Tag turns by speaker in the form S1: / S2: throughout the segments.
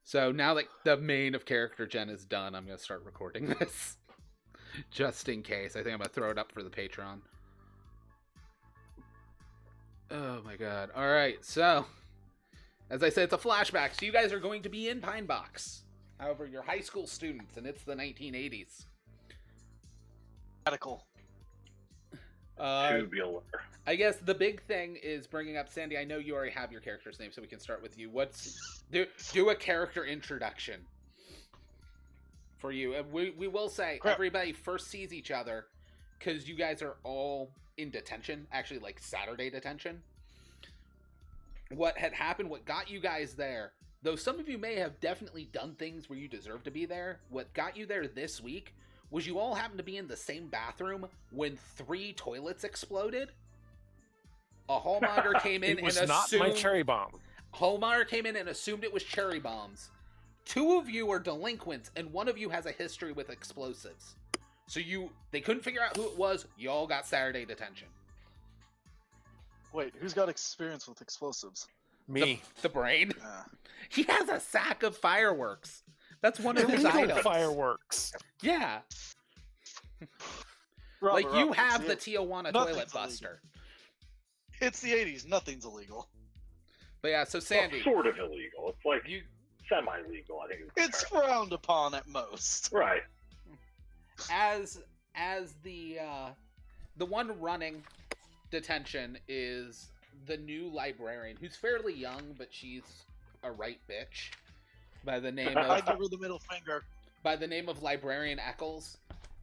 S1: So now that the main of character gen is done, I'm going to start recording this. Just in case. I think I'm going to throw it up for the Patreon. Oh my god. Alright, so... As I said, it's a flashback, so you guys are going to be in Pine Box. However, you're high school students, and it's the 1980s.
S2: Radical.
S3: Tubular.
S1: I guess the big thing is bringing up Sandy. I know you already have your character's name, so we can start with you. Do a character introduction for you. We will say everybody first sees each other because you guys are all in detention, actually like Saturday detention. What had happened, what got you guys there, though some of you may have definitely done things where you deserve to be there, what got you there this week was you all happened to be in the same bathroom when 3 toilets exploded. A hallmonger came in and assumed... It was not my cherry bomb. Hallmonger came in and assumed it was cherry bombs. 2 of you are delinquents, and 1 of you has a history with explosives. So they couldn't figure out who it was. You all got Saturday detention.
S2: Wait, who's got experience with explosives?
S1: Me. The brain. He has a sack of fireworks. That's one of his items. Fireworks. Yeah.
S2: Robert,
S1: you have the Tijuana toilet buster.
S2: It's the 80s. Nothing's illegal.
S1: But yeah, so Sandy.
S3: Well, sort of illegal. It's like semi-legal, I think.
S2: It's frowned upon at most.
S3: Right.
S1: As the one running detention is the new librarian, who's fairly young, but she's a right bitch. By the name of...
S2: I give her the middle finger.
S1: By the name of Librarian Eccles.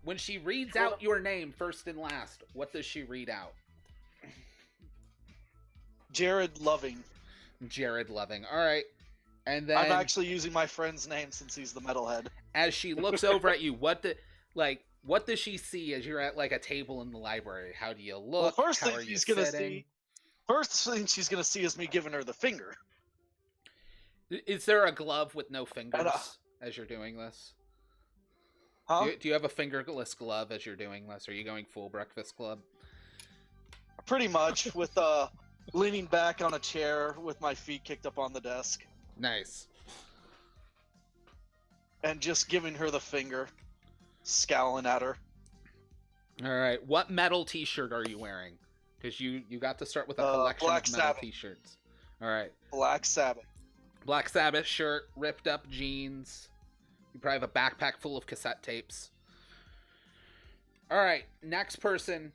S1: When she reads out your name, first and last, what does she read out?
S2: Jared Loving.
S1: Jared Loving. All right. And then...
S2: I'm actually using my friend's name since he's the metalhead.
S1: As she looks over at you, what does she see as you're at like a table in the library? How do you look?
S2: Well, first thing she's gonna see is me giving her the finger.
S1: Is there a glove with no fingers as you're doing this?
S2: Huh?
S1: Do you have a fingerless glove as you're doing this? Are you going full Breakfast Club?
S2: Pretty much, with leaning back on a chair with my feet kicked up on the desk.
S1: Nice.
S2: And just giving her the finger, scowling at her.
S1: All right. What metal T-shirt are you wearing? Because you got to start with a collection of metal T-shirts. All right.
S2: Black Sabbath.
S1: Black Sabbath shirt, ripped up jeans. You probably have a backpack full of cassette tapes. All right, next person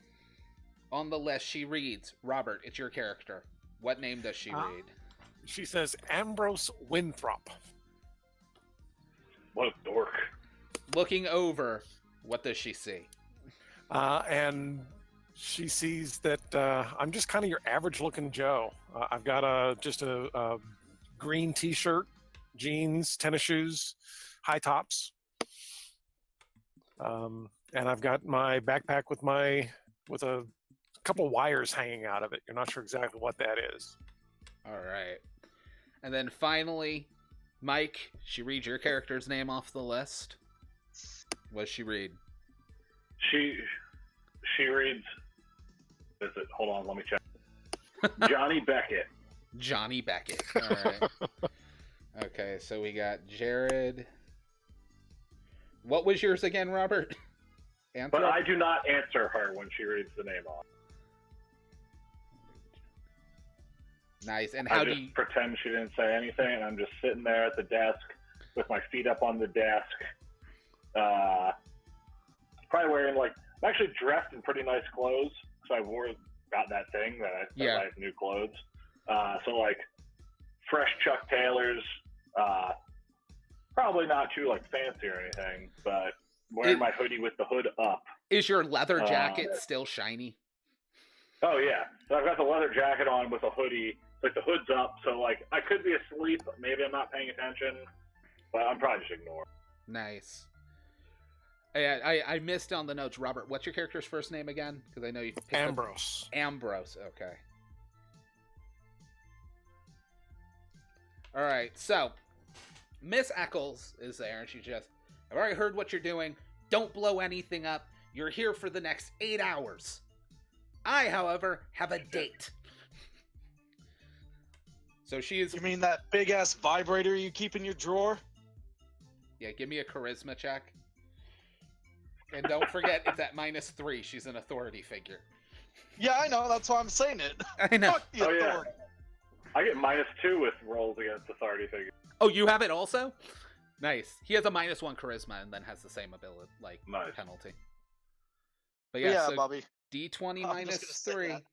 S1: on the list. She reads, Robert, it's your character. What name does she read?
S4: She says Ambrose Winthrop.
S3: What a dork.
S1: Looking over, what does she see?
S4: And she sees that I'm just kind of your average looking Joe. I've got just a green t-shirt, jeans, tennis shoes, high tops. And I've got my backpack with a couple wires hanging out of it. You're not sure exactly what that is.
S1: All right. And then finally, Mike, she reads your character's name off the list. What does she read?
S3: She reads, hold on, let me check. Johnny Beckett.
S1: Johnny Beckett. All right. Okay, so we got Jared. What was yours again, Robert? Anthrop?
S3: But I do not answer her when she reads the name off.
S1: Nice. And
S3: I just pretend she didn't say anything, and I'm just sitting there at the desk with my feet up on the desk. Probably wearing I'm actually dressed in pretty nice clothes, so I got that thing that I have new clothes. So fresh Chuck Taylors, probably not too fancy or anything, but wearing my hoodie with the hood up.
S1: Is your leather jacket still shiny?
S3: Oh yeah, so I've got the leather jacket on with a hoodie, the hood's up, so I could be asleep, maybe I'm not paying attention, but I'm probably just ignoring.
S1: Nice. I missed on the notes, Robert. What's your character's first name again? Because I know you picked
S4: Ambrose.
S1: Ambrose. Okay. All right. So, Miss Eccles is there, and she's just, I've already heard what you're doing. Don't blow anything up. You're here for the next 8 hours. I, however, have a date. So she is.
S2: You mean that big ass vibrator you keep in your drawer?
S1: Yeah, give me a charisma check. And don't forget, it's at -3. She's an authority figure.
S2: Yeah, I know. That's why I'm saying it.
S1: I know.
S2: Fuck the authority.
S3: I get -2 with rolls against authority figures.
S1: Oh, you have it also? Nice. He has a -1 charisma and then has the same ability, like
S3: Nice.
S1: penalty. But yeah, so
S2: Bobby.
S1: D20
S2: I'm just gonna say
S1: -3.
S2: that.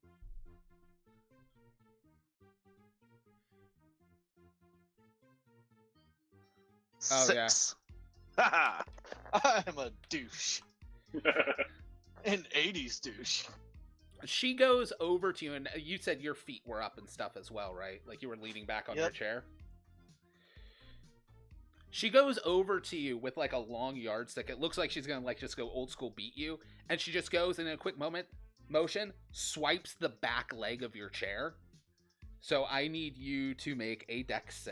S1: Oh, yeah.
S2: 6. I'm a douche. An 80's douche.
S1: She goes over to you, and you said your feet were up and stuff as well, right? Like you were leaning back on your chair. She goes over to you with like a long yardstick. It looks like she's gonna like just go old school beat you, and she just goes in a quick motion, swipes the back leg of your chair. So I need you to make a dex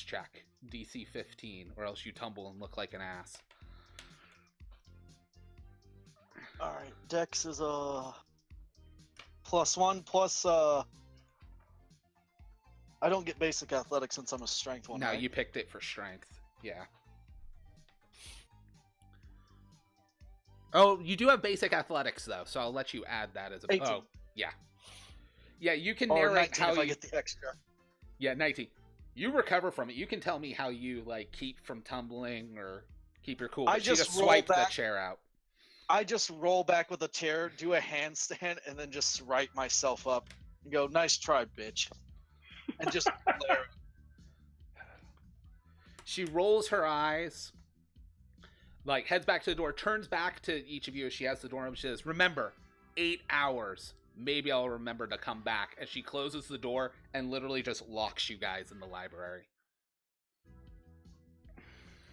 S1: check, DC 15, or else you tumble and look like an ass.
S2: All right, dex is a +1 plus. I don't get basic athletics since I'm a strength one.
S1: No,
S2: right?
S1: you picked it for strength. Yeah. Oh, you do have basic athletics though, so I'll let you add that as a.
S2: 18.
S1: Oh, yeah. Yeah, you can
S2: Or
S1: narrate
S2: 19
S1: how
S2: if
S1: you
S2: I get the extra.
S1: Yeah, 19. You recover from it. You can tell me how you like keep from tumbling or keep your cool. But
S2: I
S1: she
S2: just
S1: just
S2: roll
S1: swiped the
S2: back.
S1: chair out.
S2: I just roll back with a chair, do a handstand, and then just right myself up and go, "Nice try, bitch," and just glare.
S1: She rolls her eyes, like heads back to the door, turns back to each of you as she has the door open. She says, "Remember, 8 hours. Maybe I'll remember to come back." As she closes the door and literally just locks you guys in the library.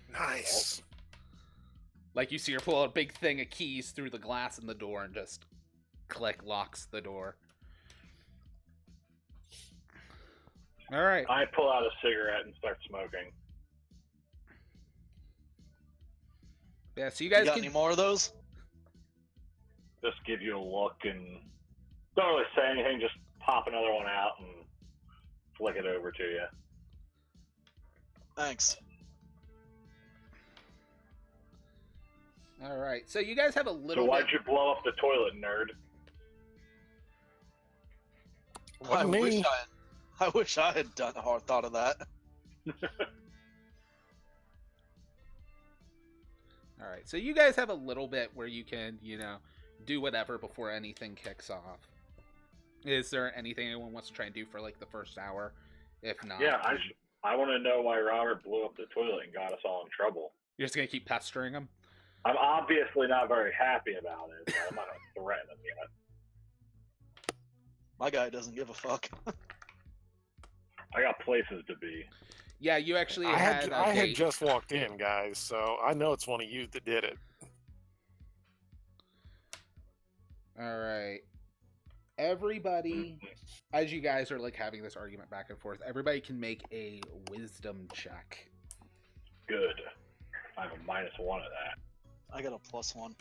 S4: Nice.
S1: Like you see her pull out a big thing of keys through the glass in the door and just click locks the door. All right.
S3: I pull out a cigarette and start smoking.
S1: Yeah, so you guys
S2: You got
S1: can.
S2: any more of those?
S3: Just give you a look and don't really say anything. Just pop another one out and flick it over to you.
S2: Thanks.
S1: All right, so you guys have a
S3: So
S1: little.
S3: why'd you blow up the toilet, nerd?
S2: I wish I had done a hard thought of that.
S1: All right, so you guys have a little bit where you can, do whatever before anything kicks off. Is there anything anyone wants to try and do for like the first hour? If not,
S3: Yeah, I want to know why Robert blew up the toilet and got us all in trouble.
S1: You're just gonna keep pestering him.
S3: I'm obviously not very happy about it, so I'm not going to threaten him yet.
S2: My guy doesn't give a fuck.
S3: I got places to be.
S1: Yeah, you actually
S4: I
S1: had
S4: had just walked in, guys, so I know it's one of you that did it.
S1: All right. Everybody, as you guys are like having this argument back and forth, everybody can make a wisdom check.
S3: Good. I have a -1 of that.
S2: I got a +1.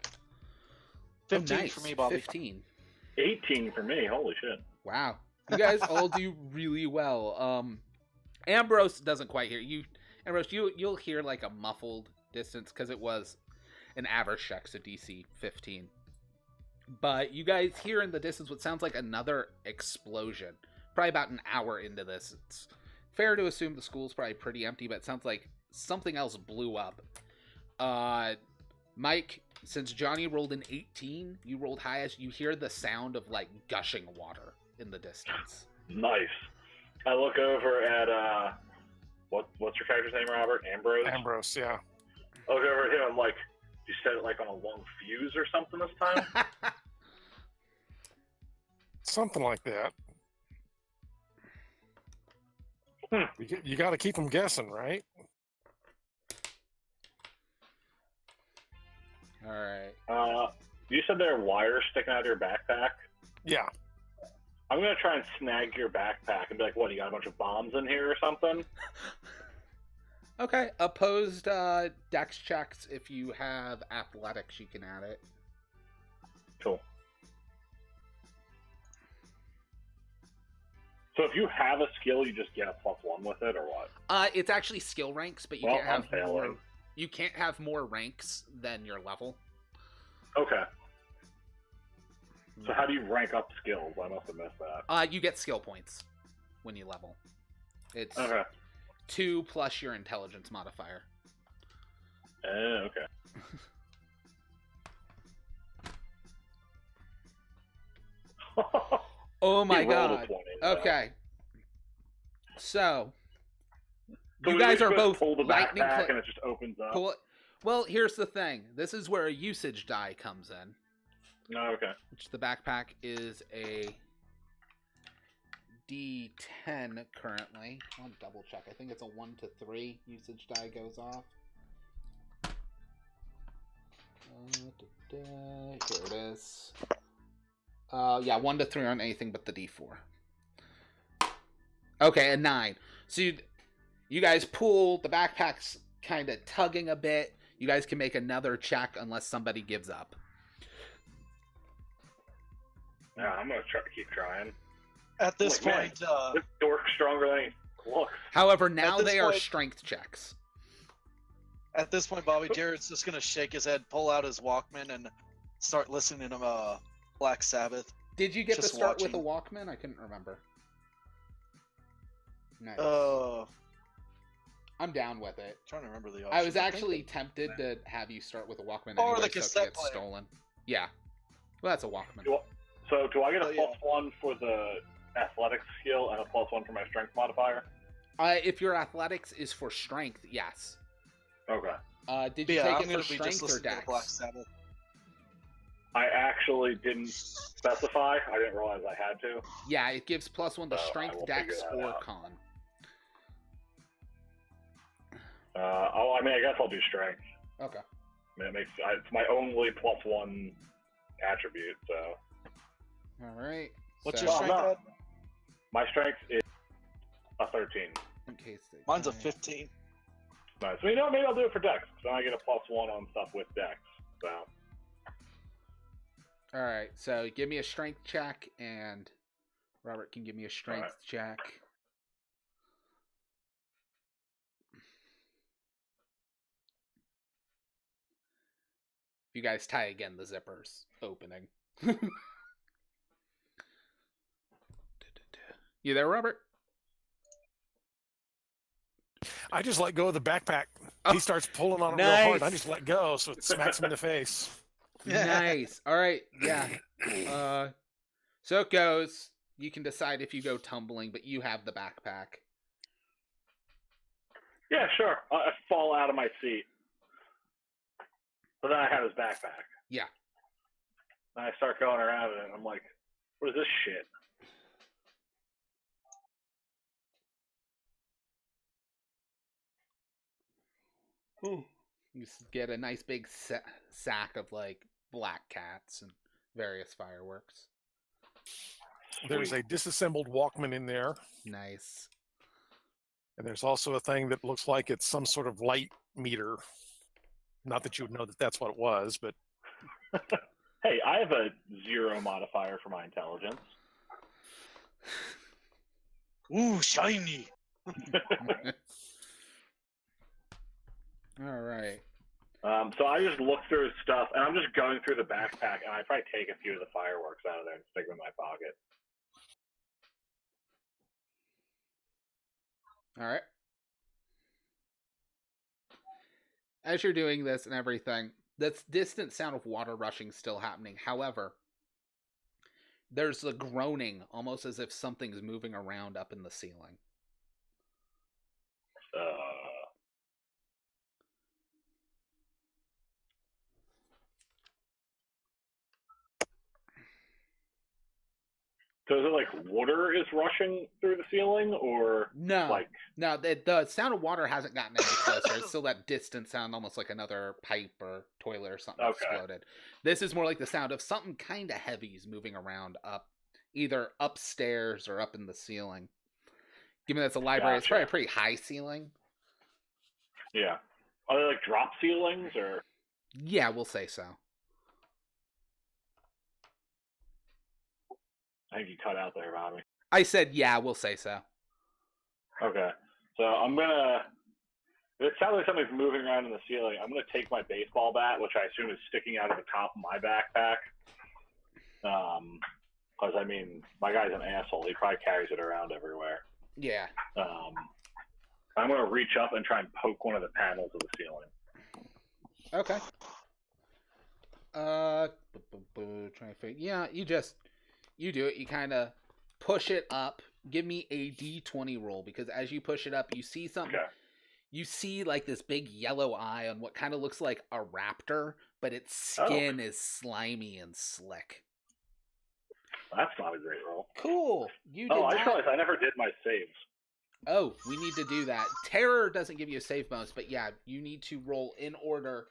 S1: Oh,
S2: 15
S1: nice.
S2: for me, Bobby.
S1: 15.
S3: 18 for me. Holy shit.
S1: Wow. You guys all do really well. Ambrose doesn't quite hear you. Ambrose, you'll hear like a muffled distance because it was an average check, so DC 15. But you guys hear in the distance what sounds like another explosion. Probably about an hour into this. It's fair to assume the school's probably pretty empty, but it sounds like something else blew up. Mike, since Johnny rolled an 18, you rolled highest, you hear the sound of like gushing water in the distance.
S3: Nice. I look over at, what's your character's name, Robert? Ambrose?
S4: Ambrose, yeah.
S3: I look over at him, I'm like, you set it like on a long fuse or something this time?
S4: Something like that. You got to keep them guessing, right?
S1: All right.
S3: You said there are wires sticking out of your backpack?
S4: Yeah.
S3: I'm going to try and snag your backpack and be like, what, you got a bunch of bombs in here or something?
S1: Okay. Opposed dex checks. If you have athletics, you can add it.
S3: Cool. So if you have a skill, you just get a +1 with it, or what?
S1: It's actually skill ranks, but you can't have more. You can't have more ranks than your level.
S3: Okay. So how do you rank up skills? I must have missed that.
S1: You get skill points when you level. It's
S3: okay.
S1: 2 plus your intelligence modifier.
S3: Okay.
S1: Oh my god. Okay. So you guys are both
S3: pull the
S1: lightning
S3: backpack and it just opens up.
S1: Well, here's the thing. This is where a usage die comes in.
S3: No, okay.
S1: Which the backpack is a D10 currently. I'll double check. I think it's a 1 to 3 usage die goes off. Here it is. Yeah, 1 to 3 on anything but the D4. Okay, a 9. So you guys pull, the backpack's kind of tugging a bit. You guys can make another check unless somebody gives up.
S3: Yeah, I'm going to keep trying.
S2: At this point...
S3: this dork's stronger than he looks.
S1: However, now they are strength checks.
S2: At this point, Bobby Jared's just going to shake his head, pull out his Walkman, and start listening to Black Sabbath.
S1: Did you get to start with a Walkman? I couldn't remember. Nice. I'm down with it.
S2: I'm trying to remember the option.
S1: I was actually tempted to have you start with a Walkman
S2: or
S1: anyway,
S2: the cassette
S1: so it gets stolen. Yeah. Well, that's a Walkman.
S3: So do I get a +1 for the athletics skill and a +1 for my strength modifier?
S1: If your athletics is for strength, yes.
S3: Okay.
S1: Did you take it for strength or dex?
S3: I actually didn't specify. I didn't realize I had to.
S1: Yeah, it gives +1 to strength, dex, or con.
S3: I mean, I guess I'll do strength.
S1: Okay.
S3: I mean, it's my only +1 attribute, so.
S1: All right.
S2: What's your strength at?
S3: My strength is a 13.
S1: In case
S2: mine's a 15.
S3: Nice. So, maybe I'll do it for dex. So I get a +1 on stuff with dex. So.
S1: All right. So give me a strength check, and Robert can give me a strength check. If you guys tie again, the zipper's opening. You there, Robert?
S4: I just let go of the backpack.
S1: Oh,
S4: he starts pulling on it
S1: nice.
S4: real hard. I just let go, so it smacks him in the face.
S1: Nice. All right. Yeah. So it goes. You can decide if you go tumbling, but you have the backpack.
S3: Yeah, sure. I fall out of my seat. But then I have his backpack.
S1: Yeah.
S3: And I start going around it, and I'm like, what is this shit?
S1: You get a nice big sack of like black cats and various fireworks.
S4: There's a disassembled Walkman in there.
S1: Nice.
S4: And there's also a thing that looks like it's some sort of light meter. Not that you would know that that's what it was, but...
S3: Hey, I have a 0 modifier for my intelligence.
S2: Ooh, shiny!
S1: All right.
S3: So I just look through his stuff, and I'm just going through the backpack, and I probably take a few of the fireworks out of there and stick them in my pocket.
S1: All right. As you're doing this and everything, that's distant sound of water rushing still happening. However, there's a groaning, almost as if something's moving around up in the ceiling.
S3: So is it like water is rushing through the ceiling, or
S1: no? The sound of water hasn't gotten any closer. It's still that distant sound, almost like another pipe or toilet or something exploded. This is more like the sound of something kind of heavy is moving around up, either upstairs or up in the ceiling. Given that it's a library, It's probably a pretty high ceiling.
S3: Yeah. Are they like drop ceilings, or?
S1: Yeah, we'll say so.
S3: I think you cut out there, Robbie.
S1: I said, yeah, we'll say so.
S3: Okay. So I'm gonna. It sounds like something's moving around in the ceiling. I'm gonna take my baseball bat, which I assume is sticking out of the top of my backpack. Because I mean, my guy's an asshole. He probably carries it around everywhere.
S1: Yeah.
S3: I'm gonna reach up and try and poke one of the panels of the ceiling.
S1: Okay. Trying to figure. Yeah, you do it. You kind of push it up. Give me a D20 roll, because as you push it up, you see something.
S3: Okay.
S1: You see like this big yellow eye on what kind of looks like a raptor, but its skin is slimy and slick.
S3: That's not a great roll.
S1: Cool. You did
S3: I just realized I never did my saves.
S1: Oh, we need to do that. Terror doesn't give you a save bonus, but yeah, you need to roll in order: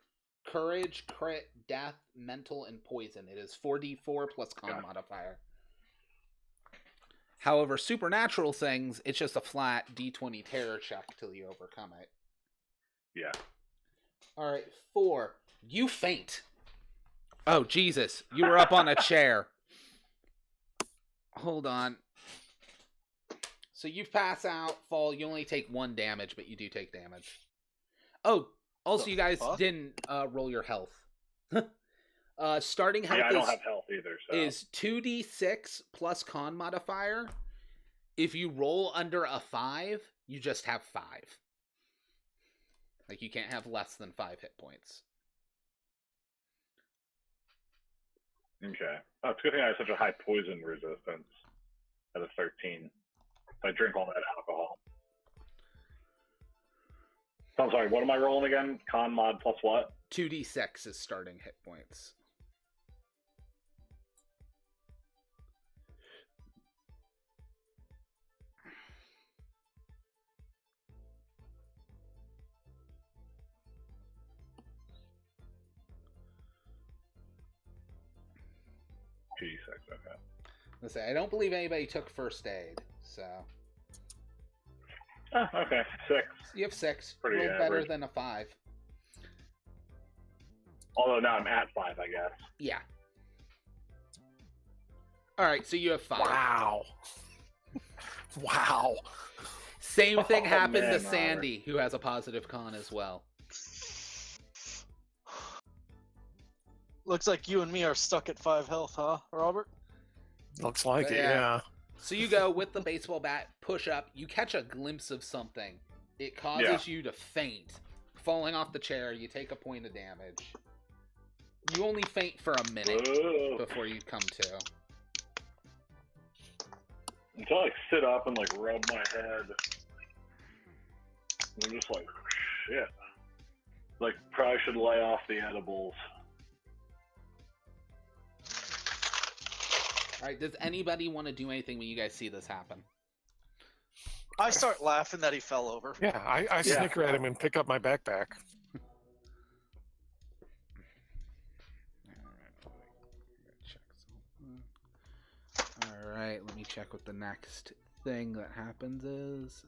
S1: courage, crit, death, mental, and poison. It is 4d4 plus con modifier. However, supernatural things, it's just a flat D20 terror check till you overcome it.
S3: Yeah.
S1: All right, 4. You faint. Oh, Jesus. You were up on a chair. Hold on. So you pass out, fall. You only take 1 damage, but you do take damage. Oh, also you guys didn't roll your health. Starting health
S3: I don't have health either. So.
S1: Is 2d6 plus con modifier. If you roll under a 5, you just have 5. Like, you can't have less than 5 hit points.
S3: Okay. Oh, it's a good thing I have such a high poison resistance at a 13. I drink all that alcohol. So I'm sorry, what am I rolling again? Con mod plus what?
S1: 2d6 is starting hit points.
S3: Okay.
S1: Let's say I don't believe anybody took first aid, so.
S3: Oh, okay. 6.
S1: You have 6.
S3: Pretty
S1: Rolled
S3: average.
S1: better than a 5.
S3: Although now I'm at 5, I guess.
S1: Yeah. All right, so you have 5.
S4: Wow. Wow.
S1: Same thing happened to
S3: man,
S1: Sandy, who has a positive con as well.
S2: Looks like you and me are stuck at 5 health, huh, Robert?
S4: Looks like it,
S1: Yeah.
S4: yeah.
S1: So you go with the baseball bat, push up, you catch a glimpse of something. It causes you to faint. Falling off the chair, you take a point of damage. You only faint for a minute before you come to.
S3: Until I sit up and like rub my head. I'm just like, shit. Like, probably should lay off the edibles.
S1: All right, does anybody want to do anything when you guys see this happen?
S2: I start laughing that he fell over.
S4: Yeah, I snicker at him and pick up my backpack.
S1: All right, let me check what the next thing that happens is.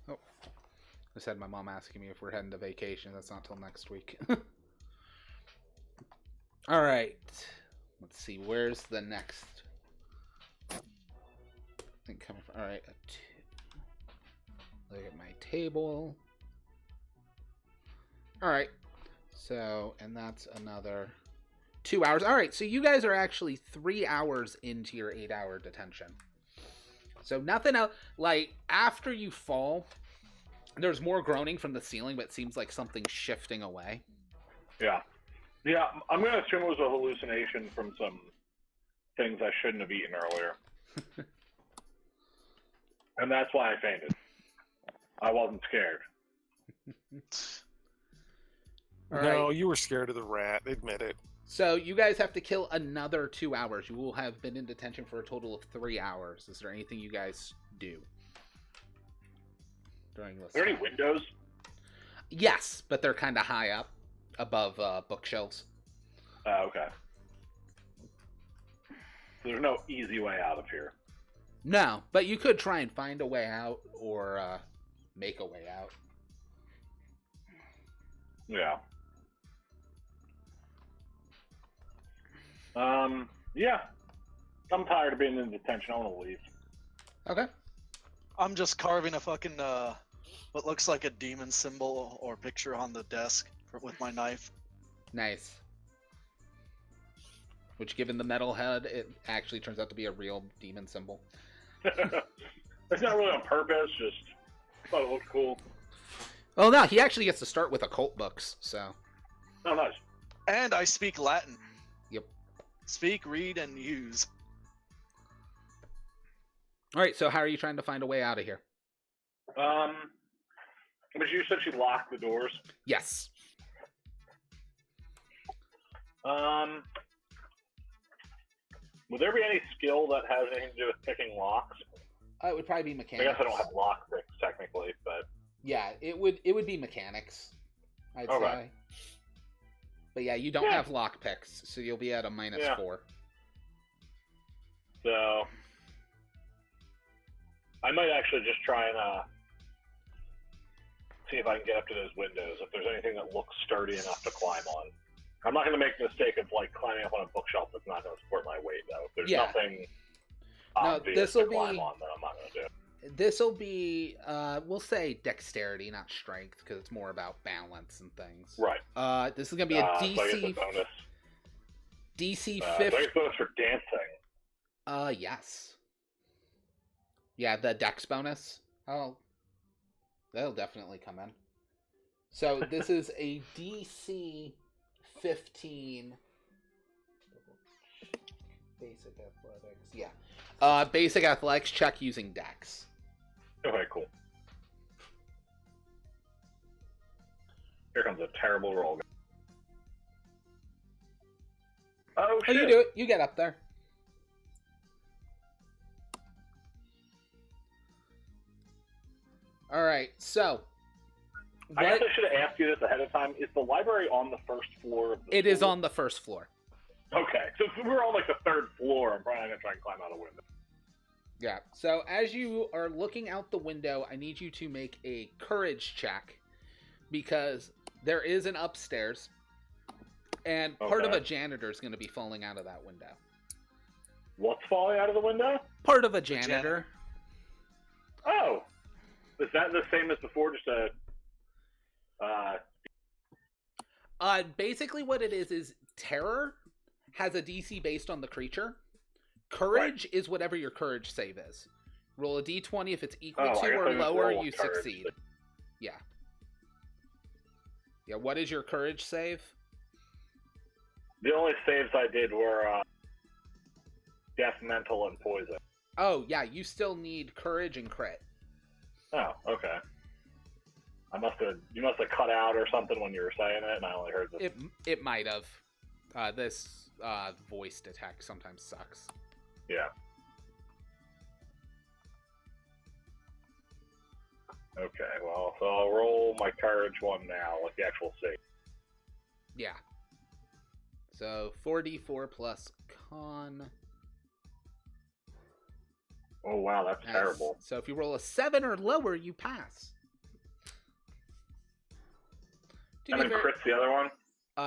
S1: Oh, I just had my mom asking me if we're heading to vacation. That's not till next week. All right, let's see. Where's the next thing coming from? All right, look at my table. All right, so, and that's another 2 hours. All right, so you guys are actually 3 hours into your 8-hour detention. So nothing else, like, after you fall, there's more groaning from the ceiling, but it seems like something's shifting away.
S3: Yeah. Yeah, I'm going to assume it was a hallucination from some things I shouldn't have eaten earlier. And that's why I fainted. I wasn't scared.
S4: No, you were scared of the rat. Admit it.
S1: So you guys have to kill another 2 hours. You will have been in detention for a total of 3 hours. Is there anything you guys do during this?
S3: Are there any windows?
S1: Yes, but they're kind of high up above bookshelves.
S3: Okay. There's no easy way out of here.
S1: No, but you could try and find a way out or make a way out.
S3: Yeah. Yeah. I'm tired of being in detention. I want to leave.
S1: Okay.
S2: I'm just carving a fucking what looks like a demon symbol or picture on the desk with my knife.
S1: Nice. Which, given the metal head, it actually turns out to be a real demon symbol.
S3: It's not really on purpose, just thought it looked cool.
S1: Oh no, he actually gets to start with occult books, so.
S3: Oh, nice.
S2: And I speak Latin.
S1: Yep.
S2: Speak, read, and use.
S1: Alright, so how are you trying to find a way out of here?
S3: But you said she locked the doors.
S1: Yes.
S3: Would there be any skill that has anything to do with picking locks?
S1: It would probably be
S3: I
S1: mechanics.
S3: guess I don't have lock picks technically, but
S1: Yeah, it would be mechanics, I'd say. But yeah, you don't have lock picks, so you'll be at a -4.
S3: So I might actually just try and see if I can get up to those windows, if there's anything that looks sturdy enough to climb on. I'm not going to make the mistake of like climbing up on a bookshelf that's not going to support my weight, though. If there's nothing obvious to climb on, then I'm not going to do it.
S1: This'll be, we'll say dexterity, not strength, because it's more about balance and things.
S3: Right.
S1: This is going to be a DC.
S3: So I get the bonus.
S1: DC
S3: So I
S1: 50.
S3: get bonus for dancing.
S1: Yes. Yeah, the dex bonus. Oh, that'll definitely come in. So this is a DC 15. Basic athletics. Yeah. Basic athletics check using dex.
S3: Okay, cool. Here comes a terrible roll. Oh, shit.
S1: Oh, you do it. You get up there. All right, so.
S3: I guess I should have asked you this ahead of time. Is the library on the first floor of the
S1: It
S3: school?
S1: is on the first floor.
S3: Okay, so if we're on like the third floor, I'm probably going to try and climb out a window.
S1: Yeah, so as you are looking out the window, I need you to make a courage check, because there is an upstairs, and part of a janitor is going to be falling out of that window.
S3: What's falling out of the window?
S1: Part of a janitor.
S3: Oh! Is that the same as before, just a...
S1: Basically what it is terror has a DC based on the creature. Courage is whatever your courage save is. Roll a d20. If it's equal to or lower, you succeed. Yeah. Yeah, what is your courage save?
S3: The only saves I did were death, mental, and poison.
S1: Oh, yeah, you still need courage and crit.
S3: Oh, okay. You must have cut out or something when you were saying it, and I only heard this.
S1: It might have. This voice detect sometimes sucks.
S3: Yeah. Okay, well, so I'll roll my courage one now, like the actual save.
S1: Yeah. So 4d4 plus con.
S3: Oh, wow, that's terrible.
S1: So if you roll a 7 or lower, you pass.
S3: And then crit's the other one?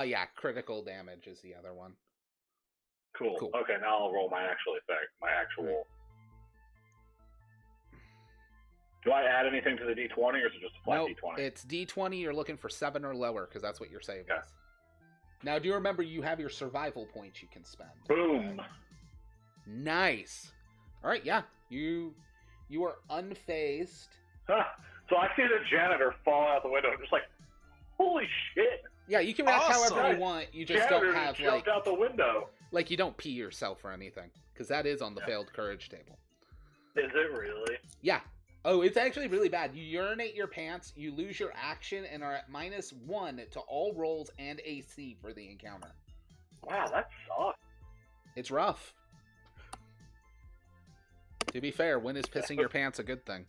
S1: Yeah, critical damage is the other one.
S3: Cool. Okay, now I'll roll my actual effect. My actual... Do I add anything to the d20, or is it just a flat d20?
S1: It's d20, you're looking for 7 or lower, because that's what your save is. Now, do you remember you have your survival points you can spend?
S3: Boom!
S1: Nice! Alright, yeah. You are unfazed.
S3: Huh. So I see the janitor fall out the window, just like, holy shit!
S1: Yeah, you can react however you want. You just
S3: janitor
S1: don't have,
S3: just jumped out the window.
S1: Like, you don't pee yourself or anything, because that is on the failed courage table.
S3: Is it really?
S1: Yeah. Oh, it's actually really bad. You urinate your pants, you lose your action, and are at -1 to all rolls and AC for the encounter.
S3: Wow, that sucks.
S1: It's rough. To be fair, when is pissing your pants a good thing?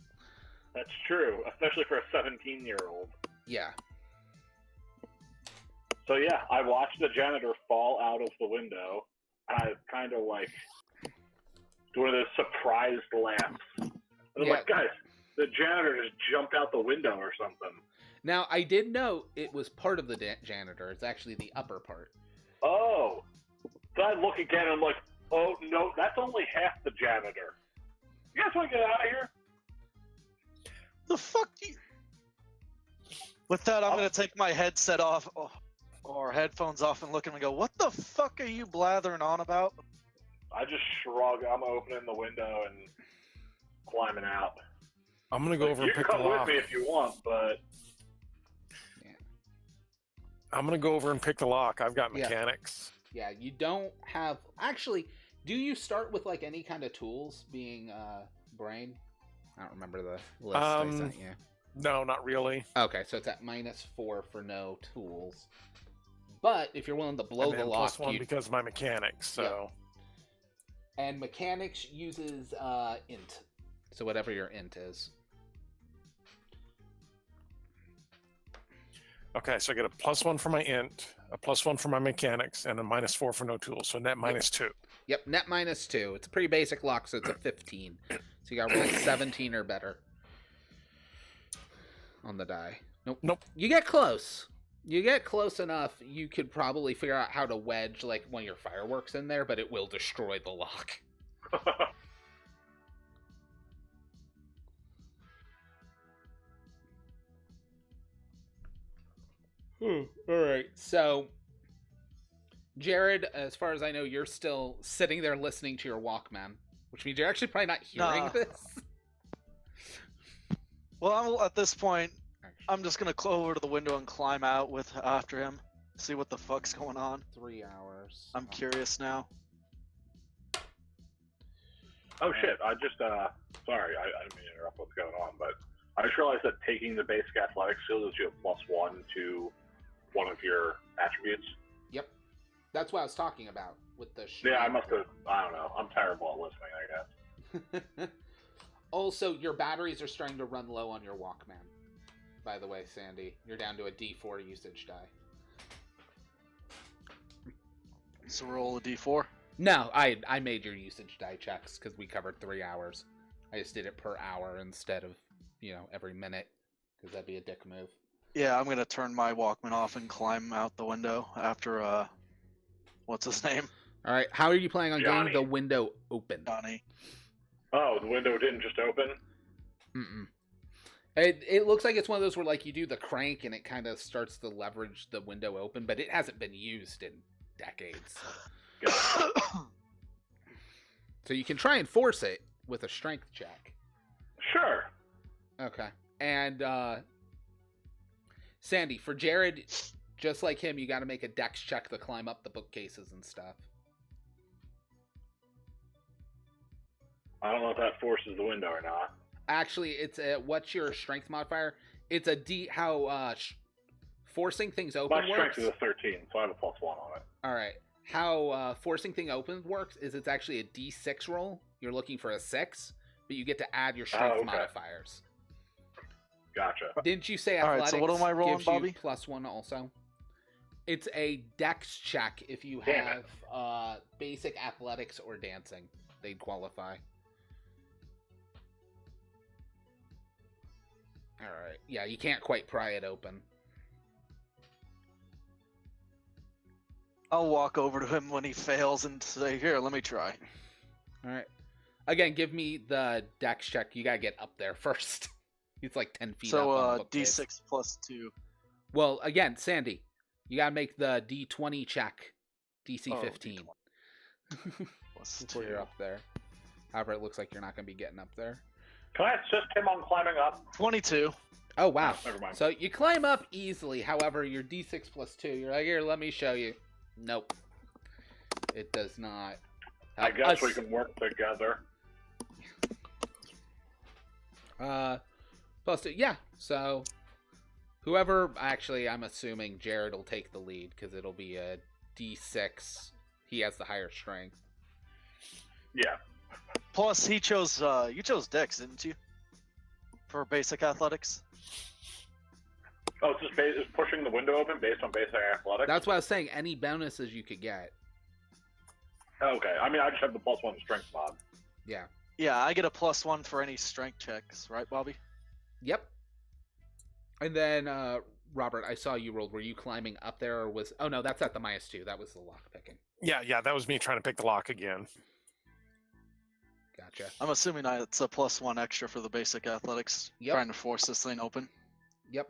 S3: That's true, especially for a 17-year-old.
S1: Yeah.
S3: So yeah, I watched the janitor fall out of the window. I kind of like one of those surprised laughs. And I'm like, guys, the janitor just jumped out the window or something.
S1: Now, I did note it was part of the janitor. It's actually the upper part.
S3: Oh. So I look again and I'm like, oh no, that's only half the janitor. You guys want to get out of here?
S2: The fuck do you... With that, I'm going to take my headset off or headphones off and look at him and go, what the fuck are you blathering on about?
S3: I just shrug. I'm opening the window and climbing out.
S4: I'm gonna go over and pick the lock.
S3: You can come with me if you want, but
S4: I'm gonna go over and pick the lock. I've got mechanics.
S1: Yeah, you don't have. Actually, do you start with like any kind of tools? Being brain. I don't remember the list I sent you.
S4: No, not really.
S1: Okay, so it's at -4 for no tools. But if you're willing to blow the lock,
S4: +1 because of my mechanics. So.
S1: Yeah. And mechanics uses int. So whatever your int is.
S4: Okay, so I get a +1 for my int, a +1 for my mechanics, and a -4 for no tools. So net -2.
S1: Yep, net -2. It's a pretty basic lock, so it's a 15. So you got to roll 17 or better on the die. Nope. You get close. You get close enough, you could probably figure out how to wedge like one of your fireworks in there, but it will destroy the lock. All right. So, Jared, as far as I know, you're still sitting there listening to your Walkman, which means you're actually probably not hearing this.
S2: Well, at this point, I'm just gonna go over to the window and climb out after him, see what the fuck's going on.
S1: 3 hours.
S2: I'm curious now.
S3: Oh shit! I just sorry, I didn't mean to interrupt what's going on, but I just realized that taking the basic athletics skill gives you a +1 to one of your attributes.
S1: Yep, that's what I was talking about with the.
S3: Yeah, I must have. I don't know. I'm terrible at listening, I guess.
S1: Also, your batteries are starting to run low on your Walkman. By the way, Sandy, you're down to a D4 usage die.
S2: So roll a D4.
S1: No, I made your usage die checks because we covered 3 hours. I just did it per hour instead of, every minute, because that'd be a dick move.
S2: Yeah, I'm gonna turn my Walkman off and climb out the window after what's his name?
S1: All right, how are you planning on
S3: Johnny.
S1: getting the window open?
S2: Johnny.
S3: Oh, the window didn't just open?
S1: Mm-mm. It looks like it's one of those where like you do the crank and it kind of starts to leverage the window open, but it hasn't been used in decades. So you can try and force it with a strength check.
S3: Sure.
S1: Okay. And Sandy, for Jared, just like him, you got to make a dex check to climb up the bookcases and stuff.
S3: I don't know if that forces the window or not.
S1: Actually, it's what's your strength modifier? It's a D. How forcing things open
S3: My strength
S1: works.
S3: is a 13, so I have a +1 on it.
S1: All right. How forcing thing open works is it's actually a D6 roll. You're looking for a 6, but you get to add your strength modifiers.
S3: Gotcha.
S1: Didn't you say
S2: All
S1: athletics
S2: right, so what am I rolling,
S1: gives you
S2: Bobby?
S1: +1 also? It's a dex check if you have basic athletics or dancing. They'd qualify. All right. Yeah, you can't quite pry it open.
S2: I'll walk over to him when he fails and say, "Here, let me try."
S1: All right. Again, give me the dex check. You gotta get up there first. It's like 10 feet up.
S2: So D6 +2.
S1: Well, again, Sandy, you gotta make the D20 check. DC 15. Before you're up there. However, it looks like you're not gonna be getting up there.
S3: Can I assist him on climbing up?
S2: 22.
S1: Oh, wow.
S3: Never mind.
S1: So you climb up easily. However, your D6 +2, you're like, here, let me show you. Nope. It does not.
S3: I guess we can work together.
S1: +2. Yeah, so whoever, actually, I'm assuming Jared will take the lead because it'll be a D6. He has the higher strength.
S3: Yeah.
S2: Plus, you chose Dex, didn't you? For basic athletics.
S3: Oh, it's just it's pushing the window open based on basic athletics?
S1: That's what I was saying. Any bonuses you could get.
S3: Okay. I mean, I just have the +1 strength mod.
S1: Yeah.
S2: Yeah, I get a +1 for any strength checks, right, Bobby?
S1: Yep. And then, Robert, I saw you rolled. Were you climbing up there or was... Oh, no, that's at the -2. That was the lock picking.
S4: Yeah, that was me trying to pick the lock again.
S1: Gotcha.
S2: I'm assuming it's a +1 extra for the basic athletics.
S1: Yep.
S2: Trying to force this thing open.
S1: Yep.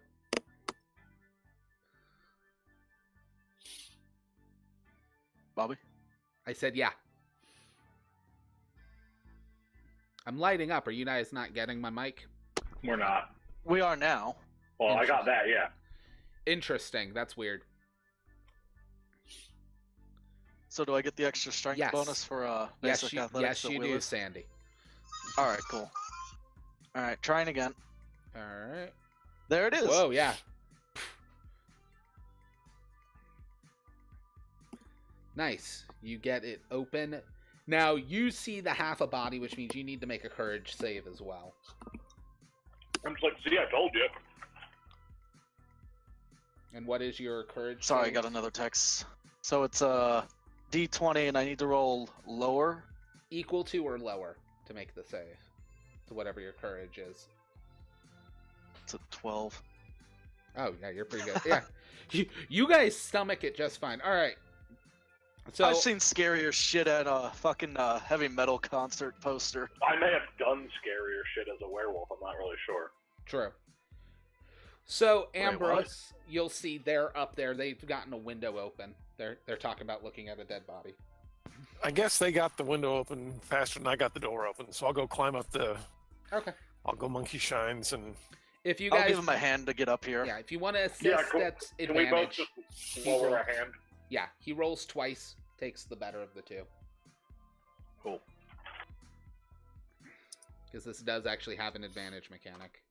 S2: Bobby?
S1: I said yeah. I'm lighting up. Are you guys not getting my mic?
S3: We're not.
S2: We are now.
S3: Well, I got that, yeah.
S1: Interesting. That's weird.
S2: So do I get the extra strength
S1: Yes.
S2: bonus for
S1: Yes,
S2: basic
S1: you,
S2: athletics?
S1: yes, you do, Sandy.
S2: All right, cool. All right, trying again.
S1: All right.
S2: There it is.
S1: Whoa, yeah. Nice. You get it open. Now, you see the half a body, which means you need to make a courage save as well.
S3: I'm just like, see, I told you.
S1: And what is your courage
S2: Sorry, I
S1: save?
S2: got another text. So it's a D20, and I need to roll lower.
S1: Equal to or lower to make the save. To whatever your courage is.
S2: It's a 12.
S1: Oh, yeah, you're pretty good. Yeah. You guys stomach it just fine. All right. So
S2: I've seen scarier shit at a fucking heavy metal concert poster.
S3: I may have done scarier shit as a werewolf. I'm not really sure.
S1: True. So
S2: Wait,
S1: Ambrose, you'll see they're up there. They've gotten a window open. They're talking about looking at a dead body.
S4: I guess they got the window open faster than I got the door open, so I'll go climb up the.
S1: Okay.
S4: I'll go monkey shines and.
S1: If you
S2: I'll
S1: guys
S2: give him a hand to get up here.
S1: Yeah, if you want to assist,
S3: Yeah, cool.
S1: that's
S3: Can we both
S1: advantage.
S3: just lower our hand?
S1: Yeah, he rolls twice, takes the better of the two.
S3: Cool.
S1: Because this does actually have an advantage mechanic.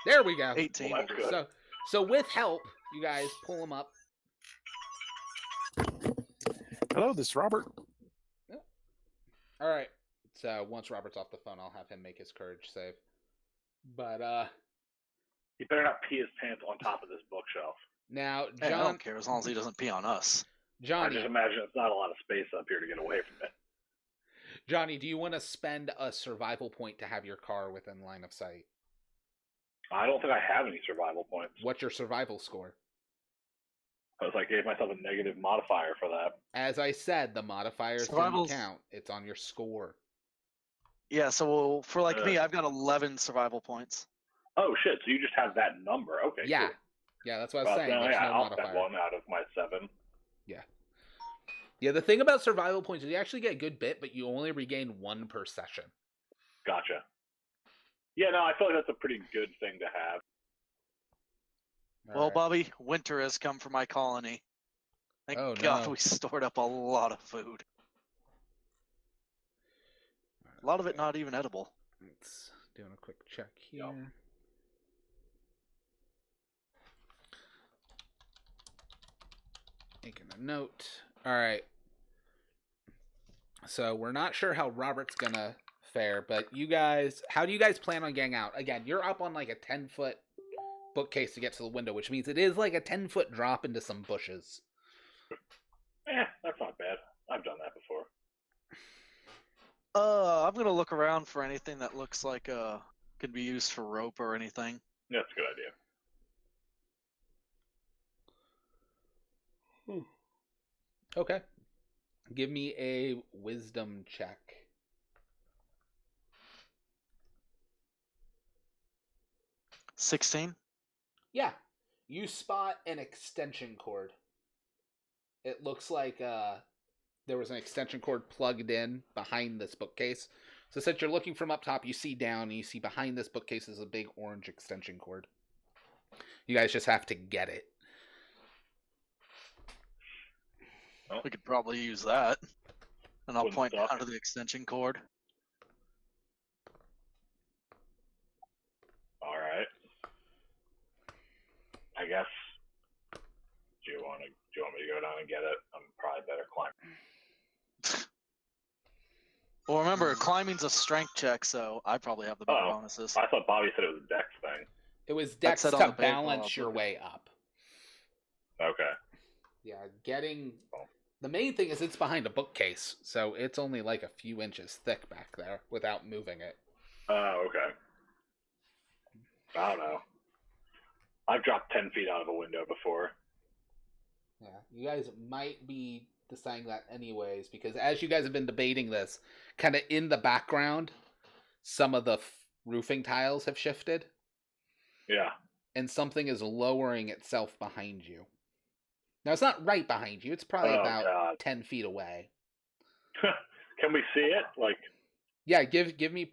S1: There we go.
S2: 18.
S3: Well, that's good.
S1: So with help, you guys pull him up.
S4: Hello, this is Robert.
S1: All right. So once Robert's off the phone, I'll have him make his courage save. But
S3: He better not pee his pants on top of this bookshelf.
S1: now
S2: Hey, I
S1: John,
S2: don't care as long as he doesn't pee on us.
S3: I
S1: Johnny,
S3: just imagine it's not a lot of space up here to get away from it.
S1: Johnny, do you want to spend a survival point to have your car within line of sight?
S3: I don't think I have any survival points.
S1: What's your survival score?
S3: I gave myself a negative modifier for that.
S1: As I said, the modifiers don't
S2: Survival's-
S1: count. It's on your score.
S2: Yeah, so for me, I've got 11 survival points.
S3: Oh shit! So you just have that number? Okay.
S1: Yeah.
S3: Cool.
S1: Yeah, that's what I was
S3: Well,
S1: saying.
S3: then,
S1: There's
S3: yeah,
S1: no
S3: I'll spend
S1: modifier.
S3: one out of my 7.
S1: Yeah, the thing about survival points is you actually get a good bit, but you only regain 1 per session.
S3: Gotcha. Yeah, no, I feel like that's a pretty good thing to have.
S2: Well,
S1: Alright.
S2: Bobby, winter has come for my colony. Thank
S1: Oh,
S2: God
S1: no.
S2: we stored up a lot of food. A lot of it not even edible.
S1: Let's doing a quick check here.
S3: Yep.
S1: Making a note. All right. So we're not sure how Robert's gonna fare, but you guys, how do you guys plan on getting out? Again, you're up on like a 10-foot bookcase to get to the window, which means it is like a 10-foot drop into some bushes.
S3: That's not bad. I've done that before.
S2: I'm gonna look around for anything that looks like could be used for rope or anything.
S3: That's a good idea.
S1: Okay. Give me a wisdom check.
S2: 16.
S1: Yeah. You spot an extension cord. It looks like there was an extension cord plugged in behind this bookcase. So since you're looking from up top, you see down, and you see behind this bookcase is a big orange extension cord. You guys just have to get it.
S2: We could probably use that. And I'll
S3: Wouldn't
S2: point
S3: suck.
S2: down to the extension cord.
S3: All right. I guess. Do you want me to go down and get it? I'm probably better climbing.
S2: Well, remember, climbing's a strength check, so I probably have the better
S3: Oh.
S2: bonuses.
S3: I thought Bobby said it was a dex thing.
S1: It was dex
S2: said
S1: to
S2: on the paper,
S1: balance your
S2: okay.
S1: way up.
S3: Okay.
S1: Yeah, the main thing is it's behind a bookcase, so it's only like a few inches thick back there without moving it.
S3: Oh, okay. I don't know. I've dropped 10 feet out of a window before.
S1: Yeah, you guys might be deciding that anyways, because as you guys have been debating this, kind of in the background, some of the roofing tiles have shifted.
S3: Yeah.
S1: And something is lowering itself behind you. Now, it's not right behind you. It's probably about 10 feet away.
S3: Can we see it? Like,
S1: yeah, give me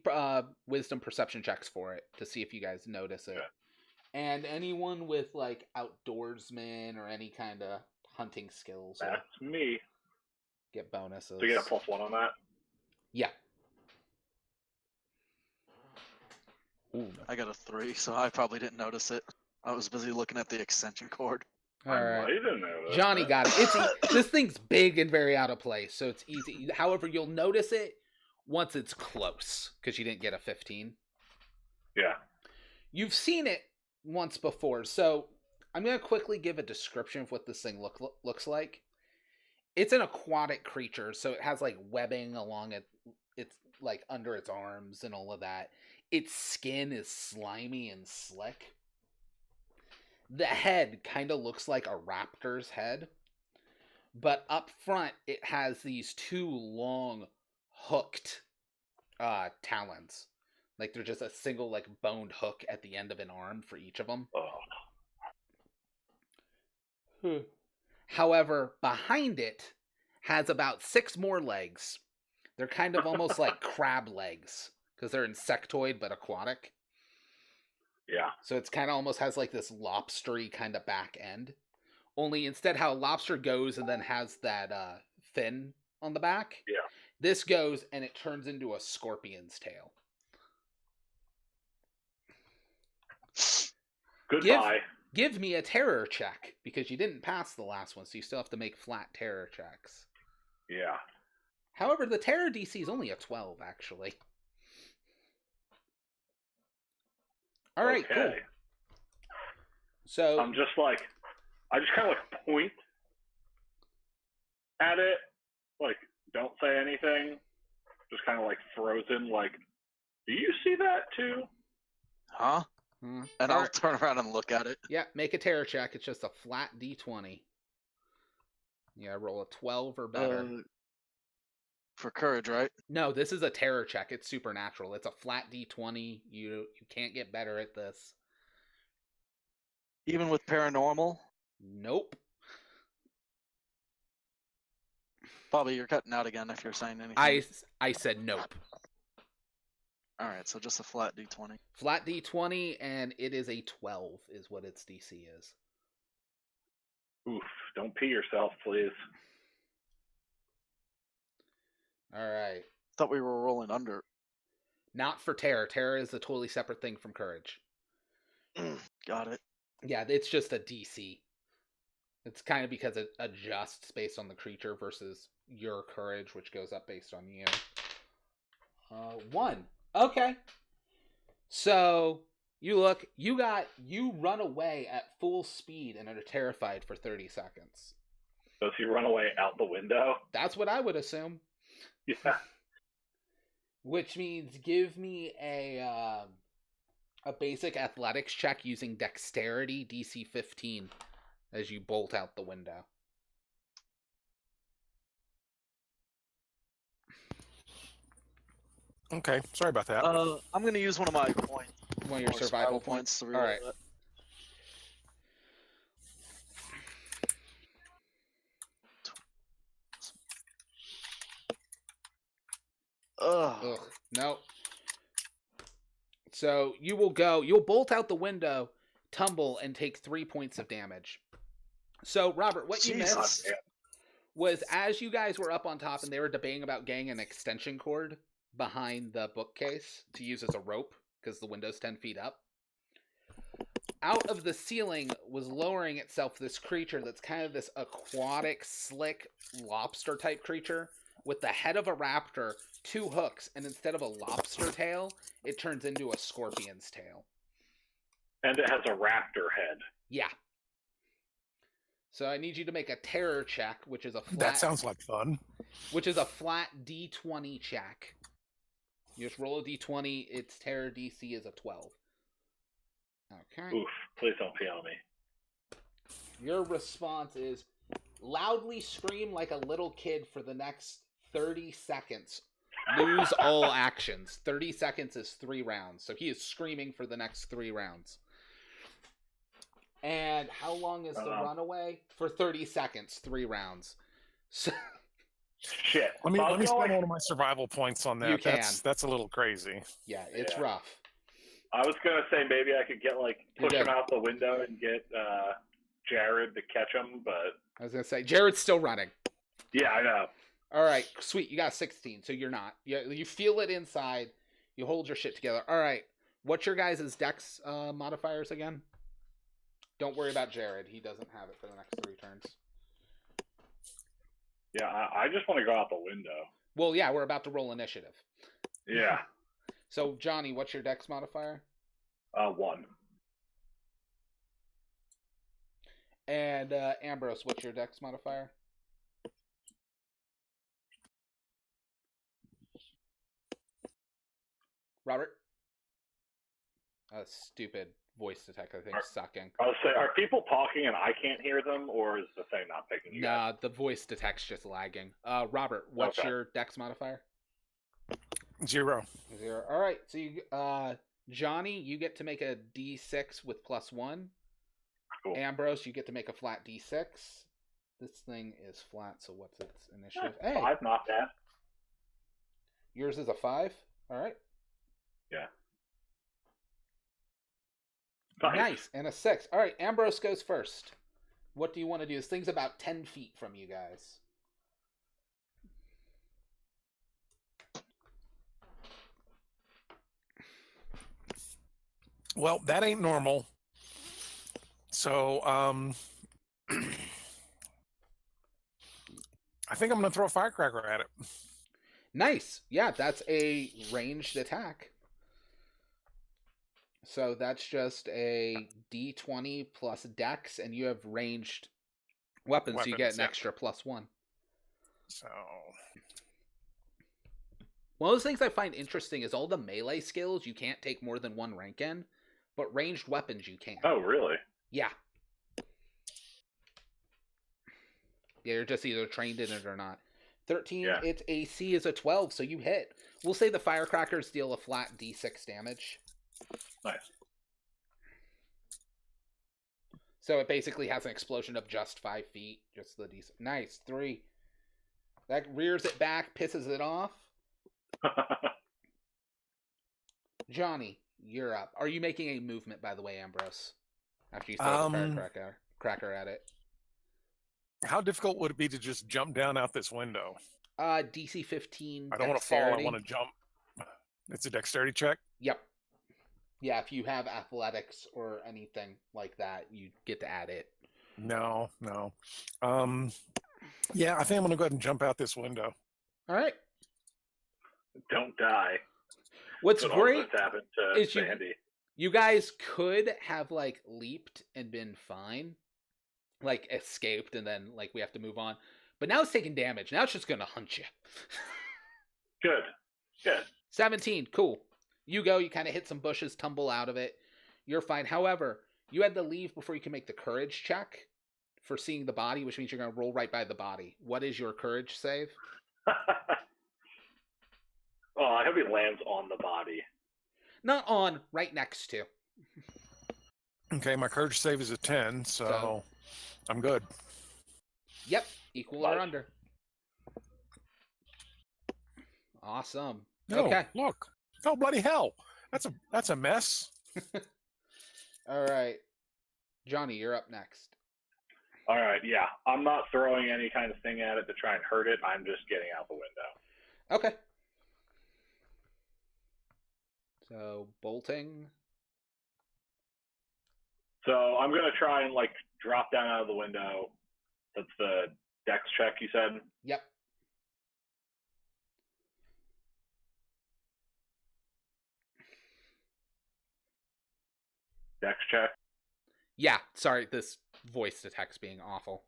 S1: wisdom perception checks for it to see if you guys notice it. Yeah. And anyone with, like, outdoorsman or any kind of hunting skills.
S3: That's me.
S1: Get bonuses.
S3: So you get a +1 on that?
S1: Yeah.
S2: Ooh. I got a 3, so I probably didn't notice it. I was busy looking at the extension cord.
S1: All right.
S3: Didn't notice
S1: Johnny
S3: that.
S1: got it. This thing's big and very out of place, so it's easy. However, you'll notice it once it's close, because you didn't get a 15.
S3: Yeah.
S1: You've seen it once before, so I'm going to quickly give a description of what this thing looks like. It's an aquatic creature, so it has, like, webbing along it's like, under its arms and all of that. Its skin is slimy and slick. The head kind of looks like a raptor's head. But up front, it has these 2 long, hooked talons. Like, they're just a single, like, boned hook at the end of an arm for each of them.
S3: Oh.
S1: However, behind it has about 6 more legs. They're kind of almost like crab legs, because they're insectoid but aquatic.
S3: Yeah.
S1: So it's kind of almost has like this lobstery kind of back end. Only instead how a lobster goes and then has that fin on the back.
S3: Yeah.
S1: This goes and it turns into a scorpion's tail.
S3: Goodbye.
S1: Give me a terror check, because you didn't pass the last one, so you still have to make flat terror checks.
S3: Yeah.
S1: However, the terror DC is only a 12, actually. All right,
S3: okay.
S1: Cool. So
S3: I'm just like, I just kind of like point at it, like, don't say anything, just kind of like frozen, like, do you see that too?
S2: Huh? And I'll turn around and look at it.
S1: Yeah, make a terror check. It's just a flat D20. Yeah, roll a 12 or better.
S2: For courage, right?
S1: No, this is a terror check. It's supernatural. It's a flat D20. You can't get better at this.
S2: Even with paranormal?
S1: Nope.
S2: Bobby, you're cutting out again if you're saying anything.
S1: I said nope.
S2: Alright, so just a flat D20.
S1: Flat D20, and it is a 12 is what its DC is.
S3: Oof, don't pee yourself, please.
S1: Alright.
S2: Thought we were rolling under.
S1: Not for terror. Terror is a totally separate thing from courage.
S2: Got it.
S1: Yeah, it's just a DC. It's kind of because it adjusts based on the creature versus your courage, which goes up based on you. 1. Okay. So, you look, you run away at full speed and are terrified for 30 seconds.
S3: Does he run away out the window?
S1: That's what I would assume.
S3: Yeah.
S1: Which means give me a basic athletics check using dexterity, DC 15, as you bolt out the window.
S4: Okay, sorry about that.
S2: I'm going to use one of my points.
S1: One of your survival points?
S2: To
S1: all right.
S2: That.
S1: Ugh. No. So you'll bolt out the window, tumble, and take 3 points of damage. So, Robert, what you missed was as you guys were up on top and they were debating about getting an extension cord behind the bookcase to use as a rope, because the window's 10 feet up. Out of the ceiling was lowering itself this creature that's kind of this aquatic, slick, lobster-type creature with the head of a raptor, 2 hooks, and instead of a lobster tail, it turns into a scorpion's tail.
S3: And it has a raptor head.
S1: Yeah. So I need you to make a terror check, which is a flat...
S4: That sounds like fun.
S1: Which is a flat D20 check. You just roll a D20, its terror DC is a 12. Okay.
S3: Oof. Please don't PM me.
S1: Your response is loudly scream like a little kid for the next 30 seconds. Lose all actions. 30 seconds is 3 rounds. So he is screaming for the next 3 rounds. And how long is the runaway? For 30 seconds, 3 rounds. So...
S3: Shit.
S4: Let me spend one of my survival points on that.
S1: You can.
S4: That's a little crazy.
S1: Yeah, it's rough.
S3: I was gonna say maybe I could get push him out the window and get Jared to catch him, but
S1: I was gonna say Jared's still running.
S3: Yeah, I know.
S1: All right, sweet. You got 16, so you're not. You feel it inside. You hold your shit together. All right. What's your guys' dex modifiers again? Don't worry about Jared. He doesn't have it for the next 3 turns.
S3: Yeah, I just want to go out the window.
S1: Well, yeah, we're about to roll initiative.
S3: Yeah.
S1: So, Johnny, what's your dex modifier?
S3: 1.
S1: And Ambrose, what's your dex modifier? Robert? Stupid voice detector thing sucking.
S3: I was saying, are people talking and I can't hear them, or is the thing not picking you up?
S1: Nah, the voice detect's just lagging. Robert, what's your dex modifier?
S4: 0.
S1: 0. All right, so you, Johnny, you get to make a D6 with +1.
S3: Cool.
S1: Ambrose, you get to make a flat D6. This thing is flat, so what's its initiative?
S3: Hey. 5, not bad.
S1: Yours is a 5? All right.
S3: Yeah.
S1: Nice. And a 6. All right, Ambrose goes first. What do you want to do? This thing's about 10 feet from you guys.
S4: Well, that ain't normal. So, I think I'm going to throw a firecracker at it.
S1: Nice. Yeah, that's a ranged attack. So that's just a D20 plus Dex, and you have ranged weapons, so you get an extra +1.
S4: So...
S1: One of those things I find interesting is all the melee skills you can't take more than 1 rank in, but ranged weapons you can.
S3: Oh, really?
S1: Yeah. Yeah, you're just either trained in it or not. 13, its AC is a 12, so you hit. We'll say the firecrackers deal a flat D6 damage.
S3: Nice.
S1: So it basically has an explosion of just 5 feet. Just the D6. Nice. 3. That rears it back, pisses it off. Johnny, you're up. Are you making a movement, by the way, Ambrose? After you throw the firecracker at it.
S4: How difficult would it be to just jump down out this window?
S1: DC 15.
S4: I don't want to fall. I want to jump. It's a dexterity check?
S1: Yep. Yeah, if you have athletics or anything like that, you get to add it.
S4: No. Yeah, I think I'm going to go ahead and jump out this window.
S1: All right.
S3: Don't die.
S1: What's great is
S3: Sandy.
S1: You guys could have leaped and been fine, escaped, and then we have to move on. But now it's taking damage. Now it's just gonna hunt you.
S3: Good.
S1: 17. Cool. You go. You kind of hit some bushes, tumble out of it. You're fine. However, you had to leave before you can make the courage check for seeing the body, which means you're gonna roll right by the body. What is your courage save?
S3: Oh, I hope he lands on the body.
S1: Not on, right next to.
S4: Okay, my courage save is a 10, so I'm good.
S1: Yep, equal or under. Awesome.
S4: No,
S1: okay.
S4: Look. Oh, bloody hell. That's a mess.
S1: All right. Johnny, you're up next.
S3: All right, yeah. I'm not throwing any kind of thing at it to try and hurt it. I'm just getting out the window.
S1: Okay. So, bolting.
S3: So I'm going to try and drop down out of the window. That's the dex check you said?
S1: Yep.
S3: Dex check?
S1: Yeah, sorry, this voice detect's being awful.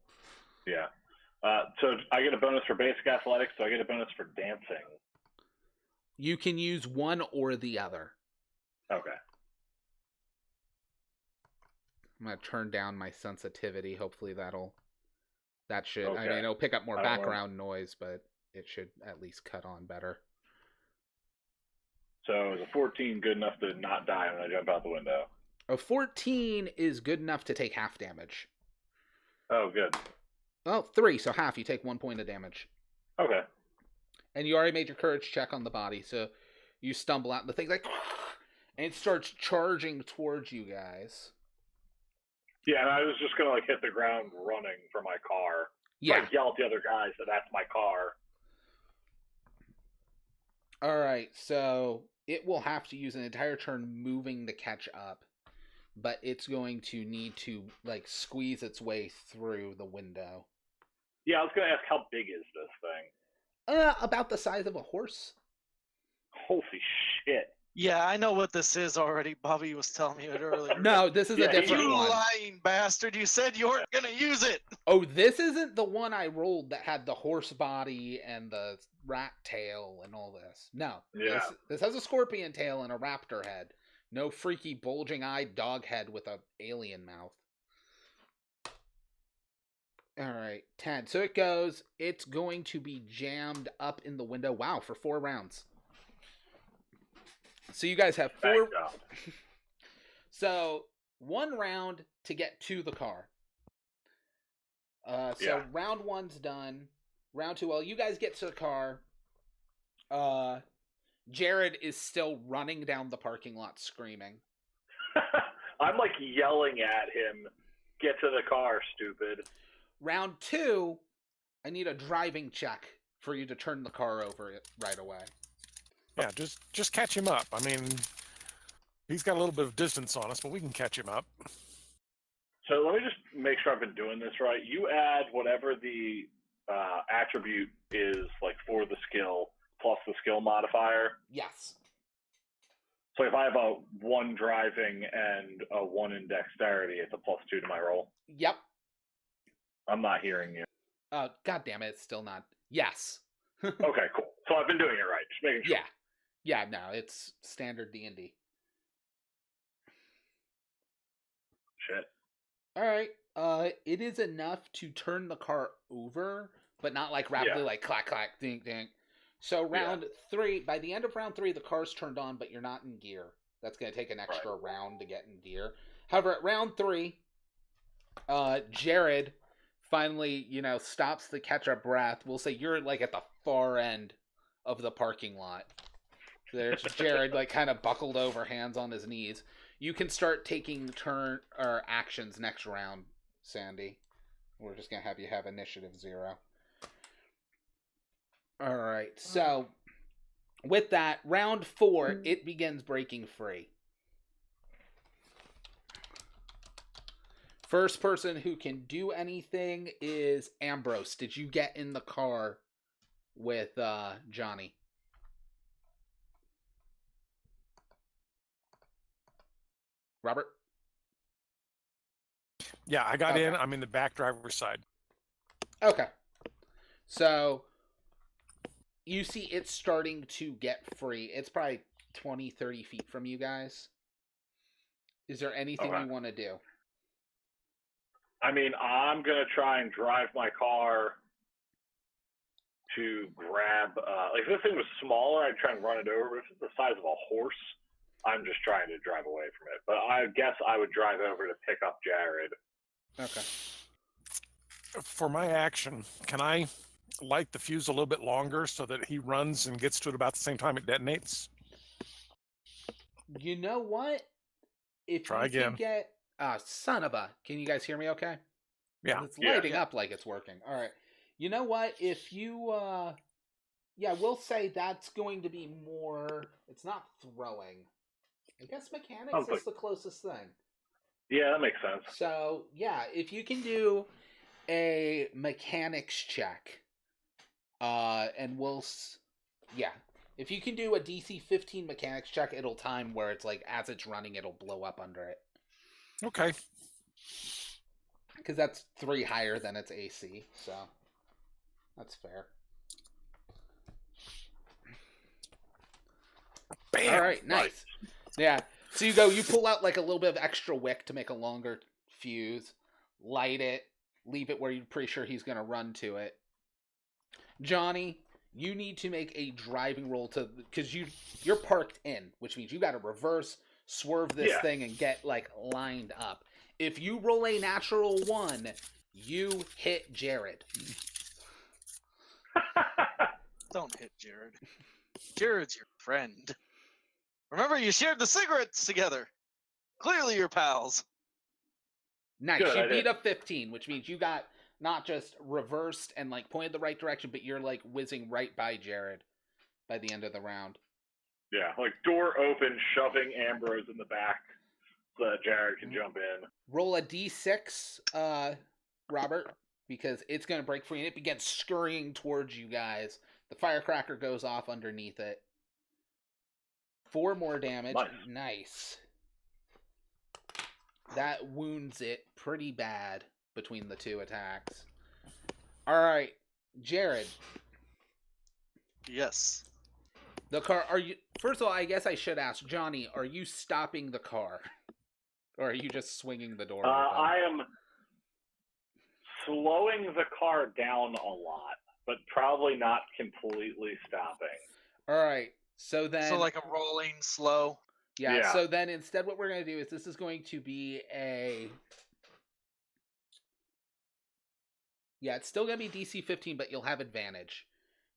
S3: Yeah. So I get a bonus for basic athletics, so I get a bonus for dancing.
S1: You can use one or the other.
S3: Okay.
S1: I'm gonna turn down my sensitivity. Hopefully that should.
S3: Okay.
S1: I mean, it'll pick up more
S3: I don't know.
S1: background noise, but it should at least cut on better.
S3: So is a 14 good enough to not die when I jump out the window?
S1: A 14 is good enough to take half damage.
S3: Oh, good.
S1: Well, 3, so half. You take 1 point of damage.
S3: Okay.
S1: And you already made your courage check on the body, so you stumble out, and the thing's like, and it starts charging towards you guys.
S3: Yeah, and I was just gonna like hit the ground running for my car.
S1: Yeah.
S3: Like yell at the other guys that that's my car.
S1: All right, so it will have to use an entire turn moving to catch up, but it's going to need to like squeeze its way through the window.
S3: Yeah, I was gonna ask how big is this thing?
S1: About the size of a horse.
S3: Holy shit!
S2: Yeah, I know what this is already. Bobby was telling me it earlier.
S1: No, this is a different
S2: You
S1: one.
S2: lying bastard! You said you weren't gonna use it.
S1: Oh, this isn't the one I rolled that had the horse body and the rat tail and all this. No.
S3: Yeah.
S1: This has a scorpion tail and a raptor head. No freaky bulging-eyed dog head with a alien mouth. All right, 10. So it goes. It's going to be jammed up in the window. Wow, for 4 rounds. So you guys have 4.
S3: Thank God.
S1: So 1 round to get to the car. So round 1's done. Round 2, well, you guys get to the car. Jared is still running down the parking lot screaming.
S3: I'm like yelling at him, "Get to the car, stupid!"
S1: Round 2, I need a driving check for you to turn the car over right away.
S4: Yeah, just catch him up. I mean, he's got a little bit of distance on us, but we can catch him up.
S3: So let me just make sure I've been doing this right. You add whatever the attribute is like for the skill plus the skill modifier.
S1: Yes.
S3: So if I have a 1 driving and a 1 in dexterity, it's a +2 to my roll.
S1: Yep.
S3: I'm not hearing you.
S1: God damn it, it's still not. Yes.
S3: Okay, cool. So I've been doing it right. Just making sure.
S1: Yeah. Yeah, no, it's standard D&D.
S3: Shit.
S1: All right. It is enough to turn the car over, but not like rapidly, like clack, clack, ding, ding. So round 3, by the end of round 3, the car's turned on, but you're not in gear. That's going to take an extra round to get in gear. However, at round 3, Jared finally, stops to catch our breath. We'll say you're like at the far end of the parking lot. There's Jared like kind of buckled over, hands on his knees. You can start taking actions next round, Sandy. We're just going to have you have initiative 0. All right. So with that, round 4, it begins breaking free. First person who can do anything is Ambrose. Did you get in the car with Johnny? Robert?
S4: Yeah, I got in. I'm in the back driver's side.
S1: Okay. So you see it's starting to get free. It's probably 20, 30 feet from you guys. Is there anything you want to do?
S3: I mean, I'm going to try and drive my car to grab, like if this thing was smaller, I'd try and run it over. If it's the size of a horse, I'm just trying to drive away from it. But I guess I would drive over to pick up Jared.
S1: Okay.
S4: For my action, can I light the fuse a little bit longer so that he runs and gets to it about the same time it detonates?
S1: You know what? If
S4: Try
S1: you
S4: again.
S1: can get... son of a... Can you guys hear me okay?
S4: Yeah.
S1: It's lighting up like it's working. All right. You know what? If you... we'll say that's going to be more... It's not throwing. I guess mechanics is the closest thing.
S3: Yeah, that makes sense.
S1: So, yeah, if you can do a mechanics check, and we'll... Yeah. If you can do a DC 15 mechanics check, it'll time where it's like, as it's running, it'll blow up under it.
S4: Okay.
S1: Because that's 3 higher than its AC, so that's fair.
S4: Bam!
S1: All right, nice. Yeah. So you pull out like a little bit of extra wick to make a longer fuse, light it, leave it where you're pretty sure he's going to run to it. Johnny, you need to make a driving roll because you're parked in, which means you got to reverse, swerve this thing, and get like lined up. If you roll a natural 1, you hit Jared.
S2: Don't hit Jared. Jared's your friend. Remember, you shared the cigarettes together. Clearly, you're pals.
S1: Nice.
S3: Good,
S1: You beat a 15, which means you got not just reversed and like pointed the right direction, but you're like whizzing right by Jared by the end of the round.
S3: Yeah, like door open, shoving Ambrose in the back so that Jared can jump in.
S1: Roll a d6, Robert, because it's going to break free and it begins scurrying towards you guys. The firecracker goes off underneath it. 4 more damage. Nice. That wounds it pretty bad between the 2 attacks. All right, Jared.
S2: Yes.
S1: The car, are you... First of all, I guess I should ask, Johnny, are you stopping the car? Or are you just swinging the door open?
S3: I am slowing the car down a lot, but probably not completely stopping.
S1: All right, so then...
S2: So like a rolling slow?
S1: Yeah, so then instead what we're going to do is this is going to be a... Yeah, it's still going to be DC 15, but you'll have advantage.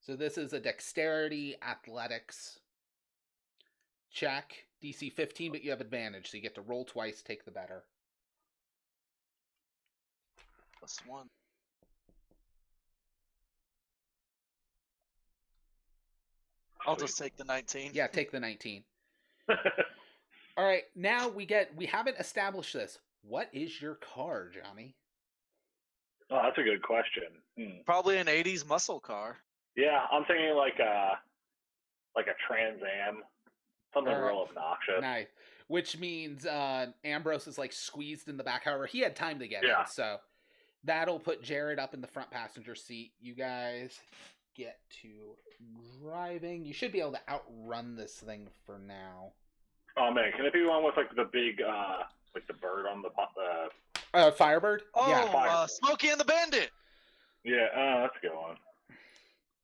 S1: So this is a dexterity athletics check. DC 15, but you have advantage, so you get to roll twice, take the better.
S2: +1. I'll just take the 19.
S1: Yeah, take the 19. All right, now we haven't established this. What is your car, Johnny?
S3: Oh, that's a good question.
S2: Probably an 80's muscle car.
S3: Yeah, I'm thinking like a Trans Am. Something real obnoxious.
S1: Nice. Which means Ambrose is like squeezed in the back. However, he had time to get in, so that'll put Jared up in the front passenger seat. You guys get to driving. You should be able to outrun this thing for now.
S3: Oh man, can it be one with like the big like the bird on the
S1: Firebird?
S2: Oh,
S1: yeah.
S2: Smokey and the Bandit.
S3: Yeah, that's a good one.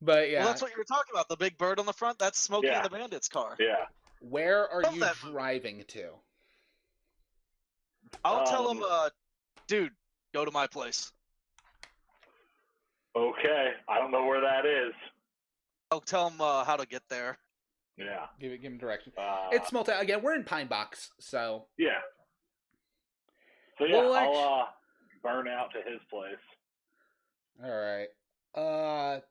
S1: But yeah,
S2: well, that's what you were talking about. The big bird on the front. That's Smokey and the Bandit's car.
S3: Yeah.
S1: Where are you driving to?
S2: I'll tell him, dude, go to my place.
S3: Okay, I don't know where that is.
S2: I'll tell him how to get there.
S3: Yeah.
S1: Give him direction. It's small town. Again, we're in Pine Box, so...
S3: Yeah. So yeah, I'll burn out to his place.
S1: Alright.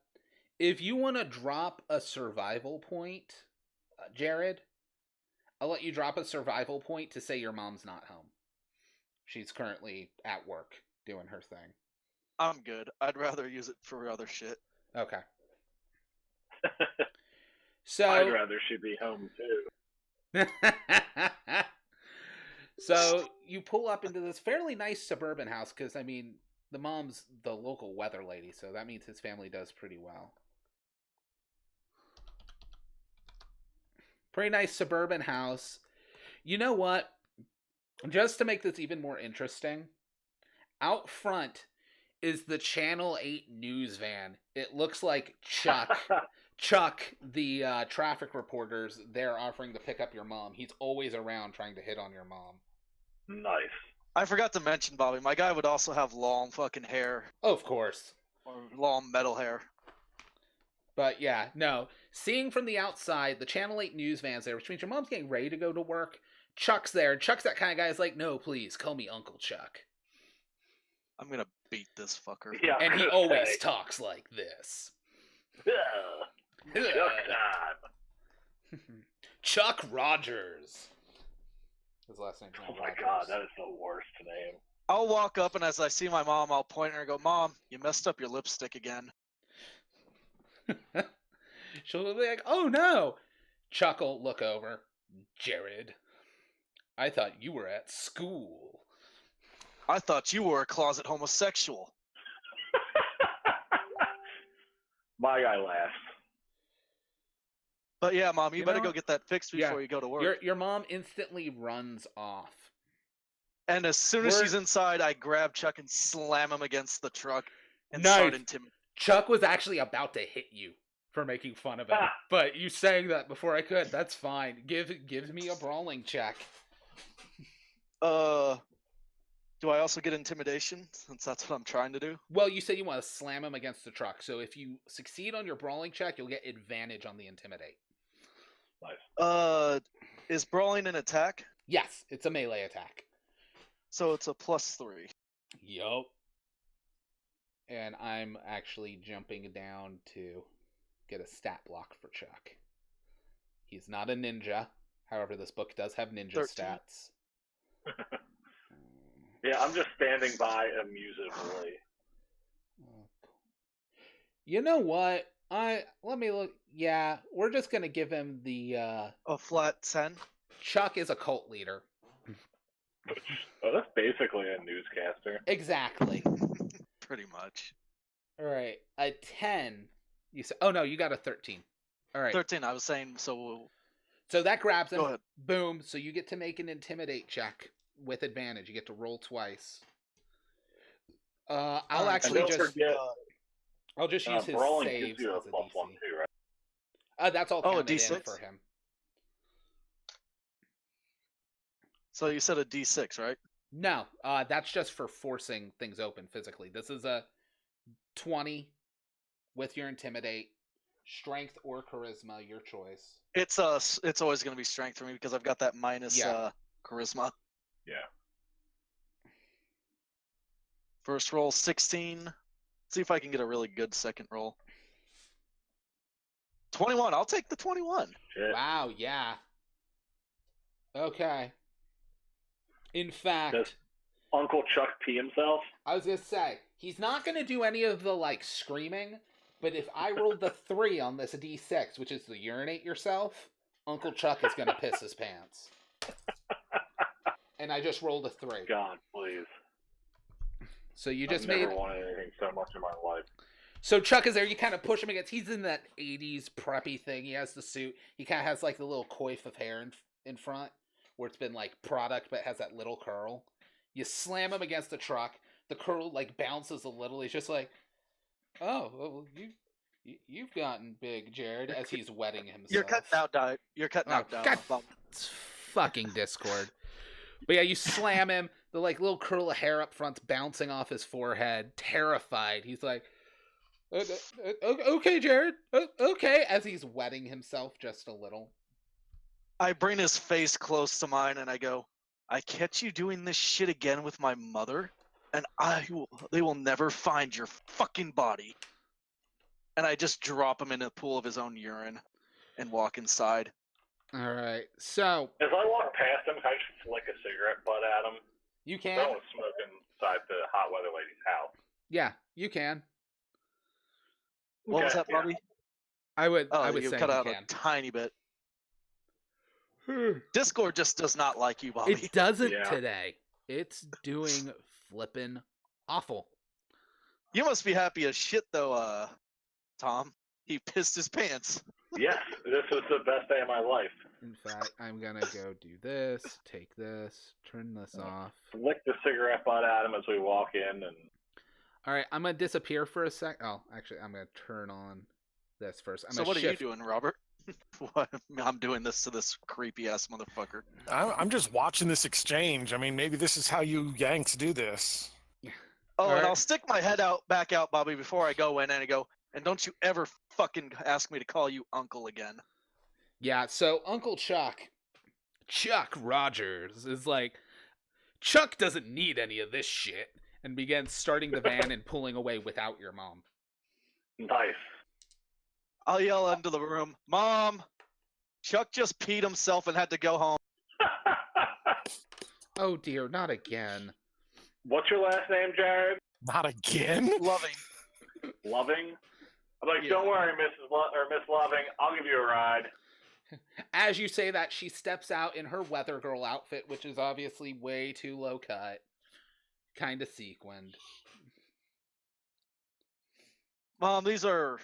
S1: If you want to drop a survival point, Jared, I'll let you drop a survival point to say your mom's not home. She's currently at work doing her thing.
S2: I'm good. I'd rather use it for other shit.
S1: Okay. So
S3: I'd rather she be home too.
S1: So you pull up into this fairly nice suburban house because, I mean, the mom's the local weather lady, so that means his family does pretty well. Pretty nice suburban house. You know what? Just to make this even more interesting, out front is the Channel 8 news van. It looks like Chuck, the traffic reporters, they're offering to pick up your mom. He's always around trying to hit on your mom.
S3: Nice.
S2: I forgot to mention, Bobby, my guy would also have long fucking hair.
S1: Of course.
S2: Or long metal hair.
S1: But yeah, no. Seeing from the outside, the Channel 8 news van's there, which means your mom's getting ready to go to work. Chuck's there. Chuck's that kind of guy who's like, no, please, call me Uncle Chuck.
S2: I'm gonna beat this fucker.
S3: Yeah,
S1: and he always talks like this. Chuck Rogers. His last name's
S3: Oh my god, that is the worst name.
S2: I'll walk up, and as I see my mom, I'll point at her and go, Mom, you messed up your lipstick again.
S1: She'll be like, oh no. Chuck will look over. Jared, I thought you were at school.
S2: I thought you were a closet homosexual.
S3: My guy laughs.
S2: But yeah, Mom, you better go get that fixed before you go to work.
S1: Your mom instantly runs off.
S2: And as soon as she's inside, I grab Chuck and slam him against the truck and
S1: Nice.
S2: start intimidating.
S1: Chuck was actually about to hit you for making fun of him, but you saying that before I could, that's fine. Give me a brawling check.
S2: Do I also get intimidation, since that's what I'm trying to do?
S1: Well, you said you want to slam him against the truck, so if you succeed on your brawling check, you'll get advantage on the intimidate.
S3: Nice.
S2: Is brawling an attack?
S1: Yes, it's a melee attack.
S2: So it's a +3.
S1: Yup. And I'm actually jumping down to get a stat block for Chuck. He's not a ninja. However, this book does have ninja
S2: 13.
S1: stats.
S3: Yeah, I'm just standing by amusedly.
S1: You know what? Let me look. Yeah, we're just gonna give him the
S2: A flat 10?
S1: Chuck is a cult leader.
S3: Oh, that's basically a newscaster.
S1: Exactly.
S2: Pretty much.
S1: All right, a 10. You said, oh no, you got a 13. All right.
S2: 13, I was saying, so
S1: that grabs him.
S2: go ahead.
S1: Boom. So you get to make an intimidate check with advantage. You get to roll twice. I'll
S2: Alright,
S1: actually
S3: don't
S1: just
S3: forget,
S1: I'll just use his
S3: brawling
S1: saves
S3: gives you a
S1: as a
S3: +1
S1: DC.
S3: too, right?
S1: That's all
S2: Oh, a
S1: counted in
S2: D6?
S1: for him.
S2: So you said a D6, right?
S1: No, that's just for forcing things open physically. This is a 20 with your intimidate, strength or charisma, your choice.
S2: It's always going to be strength for me because I've got that minus charisma.
S3: Yeah.
S2: First roll 16. See if I can get a really good second roll. 21. I'll take the 21.
S3: Shit.
S1: Wow, yeah. Okay. In fact,
S3: Does Uncle Chuck pee himself?
S1: I was gonna say, he's not gonna do any of the, like, screaming, but if I rolled the 3 on this D6, which is to urinate yourself, Uncle Chuck is gonna piss his pants. And I just rolled a 3.
S3: God, please.
S1: So you
S3: I've
S1: just
S3: never
S1: made...
S3: wanted anything so much in my life.
S1: So Chuck is there, you kind of push him against... He's in that 80's preppy thing, he has the suit, he kind of has, like, the little coif of hair in front, where it's been, like, product, but it has that little curl. You slam him against the truck, the curl, like, bounces a little, he's just like, oh, well, you've gotten big, Jared, as he's wetting himself.
S2: You're cutting out, Di. You're cutting out, Di.
S1: God, it's fucking Discord. But yeah, you slam him, the, like, little curl of hair up front's bouncing off his forehead, terrified. He's like, okay, Jared, okay, as he's wetting himself just a little.
S2: I bring his face close to mine and I go, I catch you doing this shit again with my mother, and they will never find your fucking body. And I just drop him in a pool of his own urine and walk inside.
S1: All right, so
S3: As I walk past him, can I just flick a cigarette butt at him?
S1: you can.
S3: No one's smoking inside the hot weather lady's house.
S1: Yeah, you can.
S2: What was
S3: Okay,
S2: that, Bobby?
S1: I would
S2: You
S1: say
S2: cut
S1: you
S2: out
S1: can.
S2: a tiny bit. Discord just does not like you, Bobby.
S1: It doesn't
S3: Yeah.
S1: today. It's doing flippin' awful.
S2: You must be happy as shit, though, Tom. He pissed his pants.
S3: Yes, this was the best day of my life.
S1: In fact, I'm gonna go do this, take this, turn this off.
S3: Flick the cigarette butt at him as we walk in, and
S1: All right, I'm gonna disappear for a sec. Oh, actually, I'm gonna turn on this first.
S2: So what are you doing, Robert? What? I'm doing this to this creepy ass motherfucker.
S4: I'm just watching this exchange. I mean, maybe this is how you Yanks do this.
S2: Oh, and
S1: Alright.
S2: I'll stick my head back out, Bobby, before I go in, and I go, and don't you ever fucking ask me to call you uncle again.
S1: Yeah, so Uncle Chuck Rogers, is like, Chuck doesn't need any of this shit, and begins starting the van and pulling away without your mom.
S3: nice.
S2: I'll yell into the room, Mom, Chuck just peed himself and had to go home.
S1: Oh dear, not again.
S3: What's your last name, Jared?
S4: Not again?
S2: Loving.
S3: Loving? I'm like,
S2: Yeah.
S3: don't worry, Miss Loving, I'll give you a ride.
S1: As you say that, she steps out in her weather girl outfit, which is obviously way too low cut. Kind of sequined.
S2: Mom, these are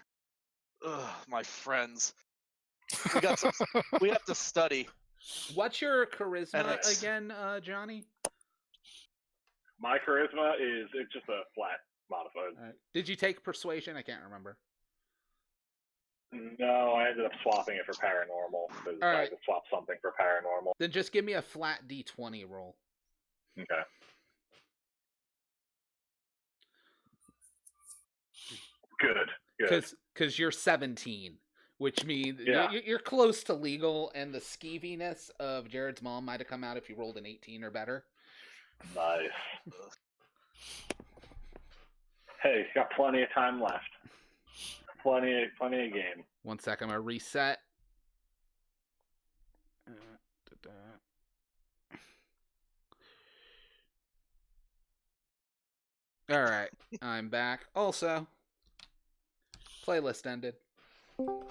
S2: my friends. We have to study.
S1: What's your charisma
S2: And it's-
S1: again, Johnny?
S3: My charisma it's just a flat modified.
S1: All right. Did you take persuasion? I can't remember.
S3: No, I ended up swapping it for paranormal because I had to swap something for paranormal.
S1: Then just give me a flat D20 roll.
S3: Okay. Good.
S1: Because you're 17, which means
S3: Yeah.
S1: you're close to legal, and the skeeviness of Jared's mom might have come out if you rolled an 18 or better.
S3: Nice. Hey, got plenty of time left. Plenty of game.
S1: 1 second, I'm gonna reset. All right, I'm back. Also, playlist ended. So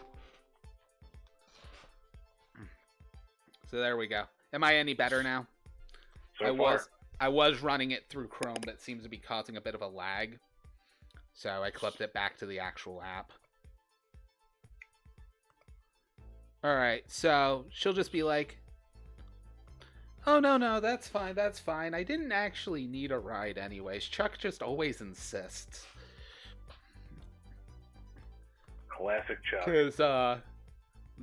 S1: there we go. Am I any better now? I was running it through Chrome, but it seems to be causing a bit of a lag. So I clipped it back to the actual app. Alright, so she'll just be like, oh, no, that's fine. I didn't actually need a ride anyways. Chuck just always insists.
S3: Classic Chuck.
S1: Because,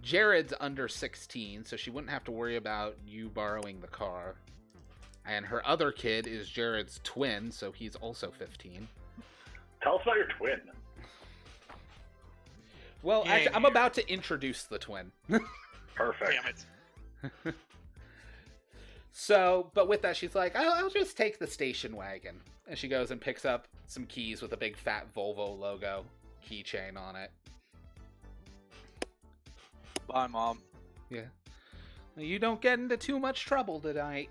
S1: Jared's under 16, so she wouldn't have to worry about you borrowing the car. And her other kid is Jared's twin, so he's also 15.
S3: Tell us about your twin.
S1: Well, actually, I'm about to introduce the twin.
S3: Perfect.
S2: Damn it.
S1: So, but with that, she's like, I'll just take the station wagon. And she goes and picks up some keys with a big fat Volvo logo keychain on it.
S2: Bye, Mom.
S1: Yeah. You don't get into too much trouble tonight.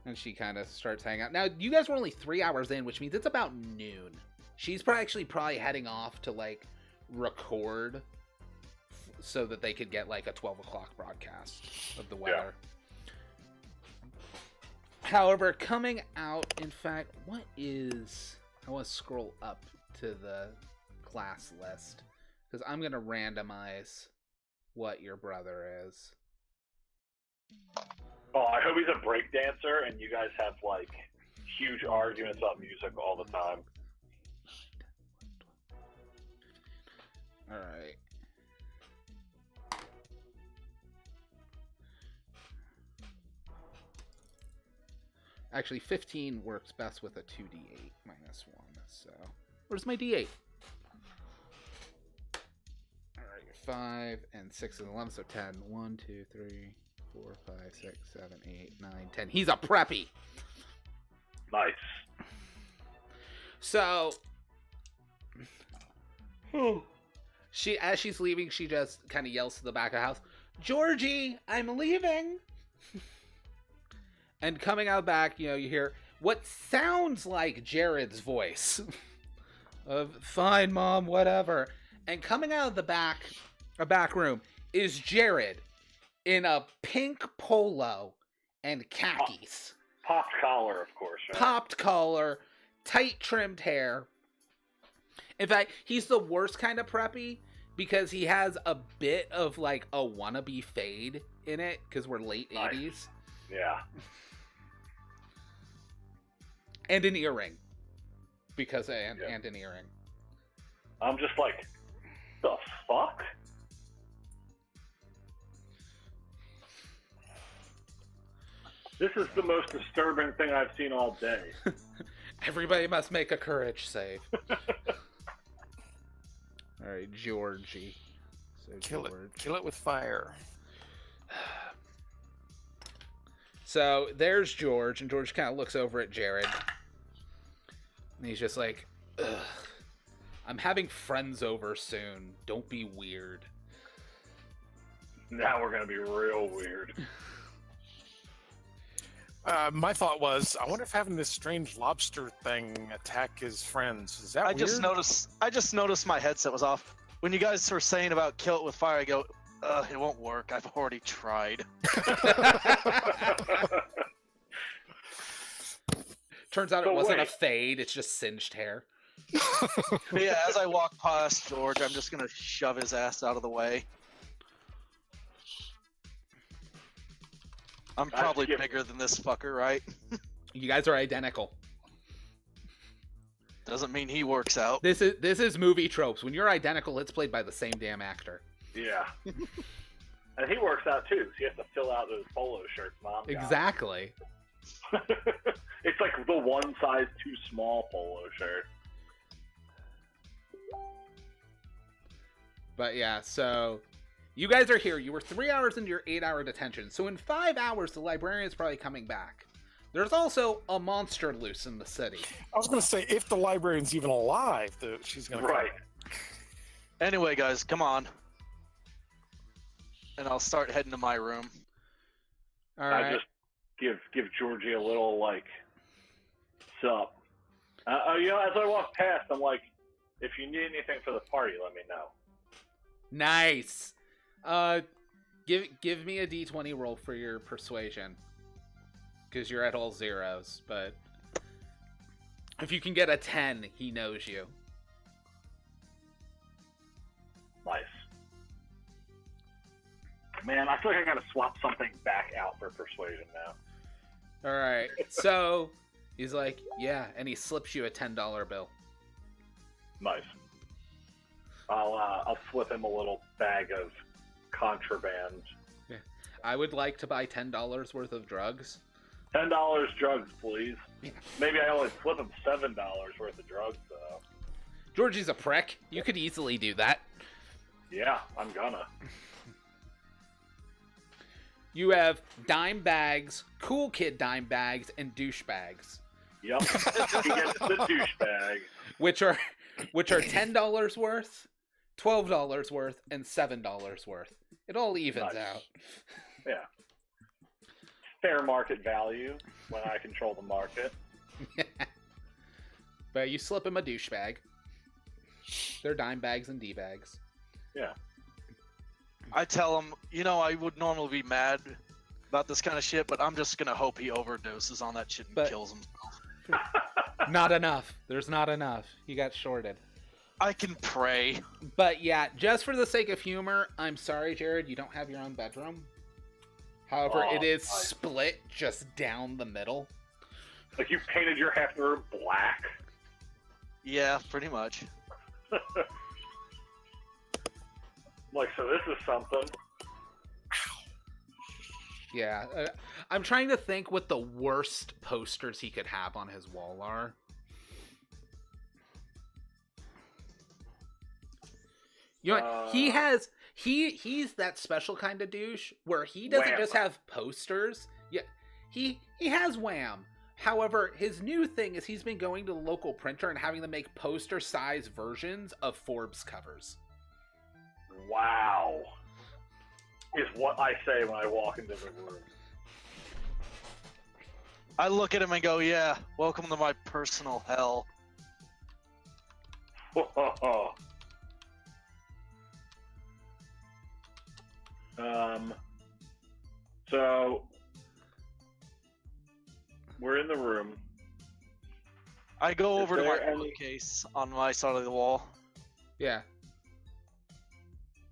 S1: And she kind of starts hanging out. Now, you guys were only 3 hours in, which means it's about noon. She's probably heading off to, like, record so that they could get, like, a 12 o'clock broadcast of the weather. Yeah. However, coming out, in fact, I want to scroll up to the class list, because I'm going to randomize what your brother is.
S3: Oh, I hope he's a breakdancer and you guys have, like, huge arguments about music all the time.
S1: Alright. Actually, 15 works best with a 2d8 minus 1, so... Where's my d8? Alright, 5 and 6 and 11, so 10. 1, 2, 3, 4, 5, 6, 7, 8, 9, 10. He's a preppy!
S3: Nice.
S1: So... As she's leaving, she just kind of yells to the back of the house, Georgie, I'm leaving! And coming out back, you hear what sounds like Jared's voice. Of, fine, Mom, whatever. And coming out of the back room is Jared in a pink polo and khakis.
S3: Popped collar, of course. Right?
S1: Popped collar, tight trimmed hair. In fact, he's the worst kind of preppy because he has a bit of like a wannabe fade in it because we're late 80s.
S3: Yeah.
S1: And an earring. And an earring.
S3: I'm just like, the fuck? This is the most disturbing thing I've seen all day.
S1: Everybody must make a courage save. Alright, Georgie. So
S4: Kill it with fire.
S1: So there's George, and George kind of looks over at Jared. And he's just like, ugh, I'm having friends over soon. Don't be weird.
S3: Now we're going to be real weird.
S4: My thought was, I wonder if having this strange lobster thing attack his friends, is that weird?
S2: I just noticed my headset was off. When you guys were saying about kill it with fire, I go, it won't work. I've already tried.
S1: Turns out it wasn't a fade, it's just singed hair.
S2: Yeah, as I walk past George, I'm just going to shove his ass out of the way. I'm probably bigger than this fucker, right?
S1: You guys are identical.
S2: Doesn't mean he works out.
S1: This is movie tropes. When you're identical, it's played by the same damn actor.
S3: Yeah. And he works out too, so he has to fill out those polo shirts mom got.
S1: Exactly.
S3: It's like the one size too small polo shirt.
S1: But yeah, so you guys are here. You were 3 hours into your 8-hour detention. So in 5 hours, the librarian is probably coming back. There's also a monster loose in the city.
S4: I was going to say, if the librarian's even alive, she's going to
S3: Right.
S2: Anyway, guys, come on. And I'll start heading to my room.
S1: All right.
S3: I just give Georgie a little, like, sup. As I walk past, I'm like, if you need anything for the party, let me know.
S1: Nice. Give me a d20 roll for your persuasion. Because you're at all zeros, but if you can get a 10, he knows you.
S3: Nice. Man, I feel like I gotta swap something back out for persuasion now.
S1: All right. So he's like, yeah, and he slips you a $10 bill.
S3: Nice. I'll flip him a little bag of contraband.
S1: Yeah. I would like to buy $10 worth of drugs.
S3: $10 drugs, please. Maybe I only flip him $7 worth of drugs, though.
S1: Georgie's a prick. You could easily do that.
S3: Yeah, I'm gonna.
S1: You have dime bags, cool kid dime bags, and douche bags.
S3: Yep. He gets the douchebag.
S1: Which are $10 worth, $12 worth, and $7 worth. It all evens
S3: Nice.
S1: out.
S3: Yeah. Fair market value when I control the market.
S1: But you slip him a douchebag. They're dime bags and D bags.
S3: Yeah.
S2: I tell him, I would normally be mad about this kind of shit, but I'm just gonna hope he overdoses on that shit and kills himself.
S1: Not enough. There's not enough. He got shorted.
S2: I can pray.
S1: But yeah, just for the sake of humor, I'm sorry, Jared, you don't have your own bedroom. However, it is
S3: nice.
S1: split just down the middle.
S3: Like you painted your half the room black.
S2: Yeah, pretty much.
S3: Like, so this is something.
S1: Yeah, I'm trying to think what the worst posters he could have on his wall are. He's that special kind of douche where he doesn't
S3: Wham.
S1: just have posters. Yeah, he has Wham. However, his new thing is he's been going to the local printer and having them make poster-size versions of Forbes covers.
S3: Wow. Is what I say when I walk into the room.
S2: I look at him and go, yeah, welcome to my personal hell.
S3: So we're in the room.
S2: I go
S3: Is
S2: over to my
S3: there any-
S2: bookcase on my side of the wall,
S1: Yeah.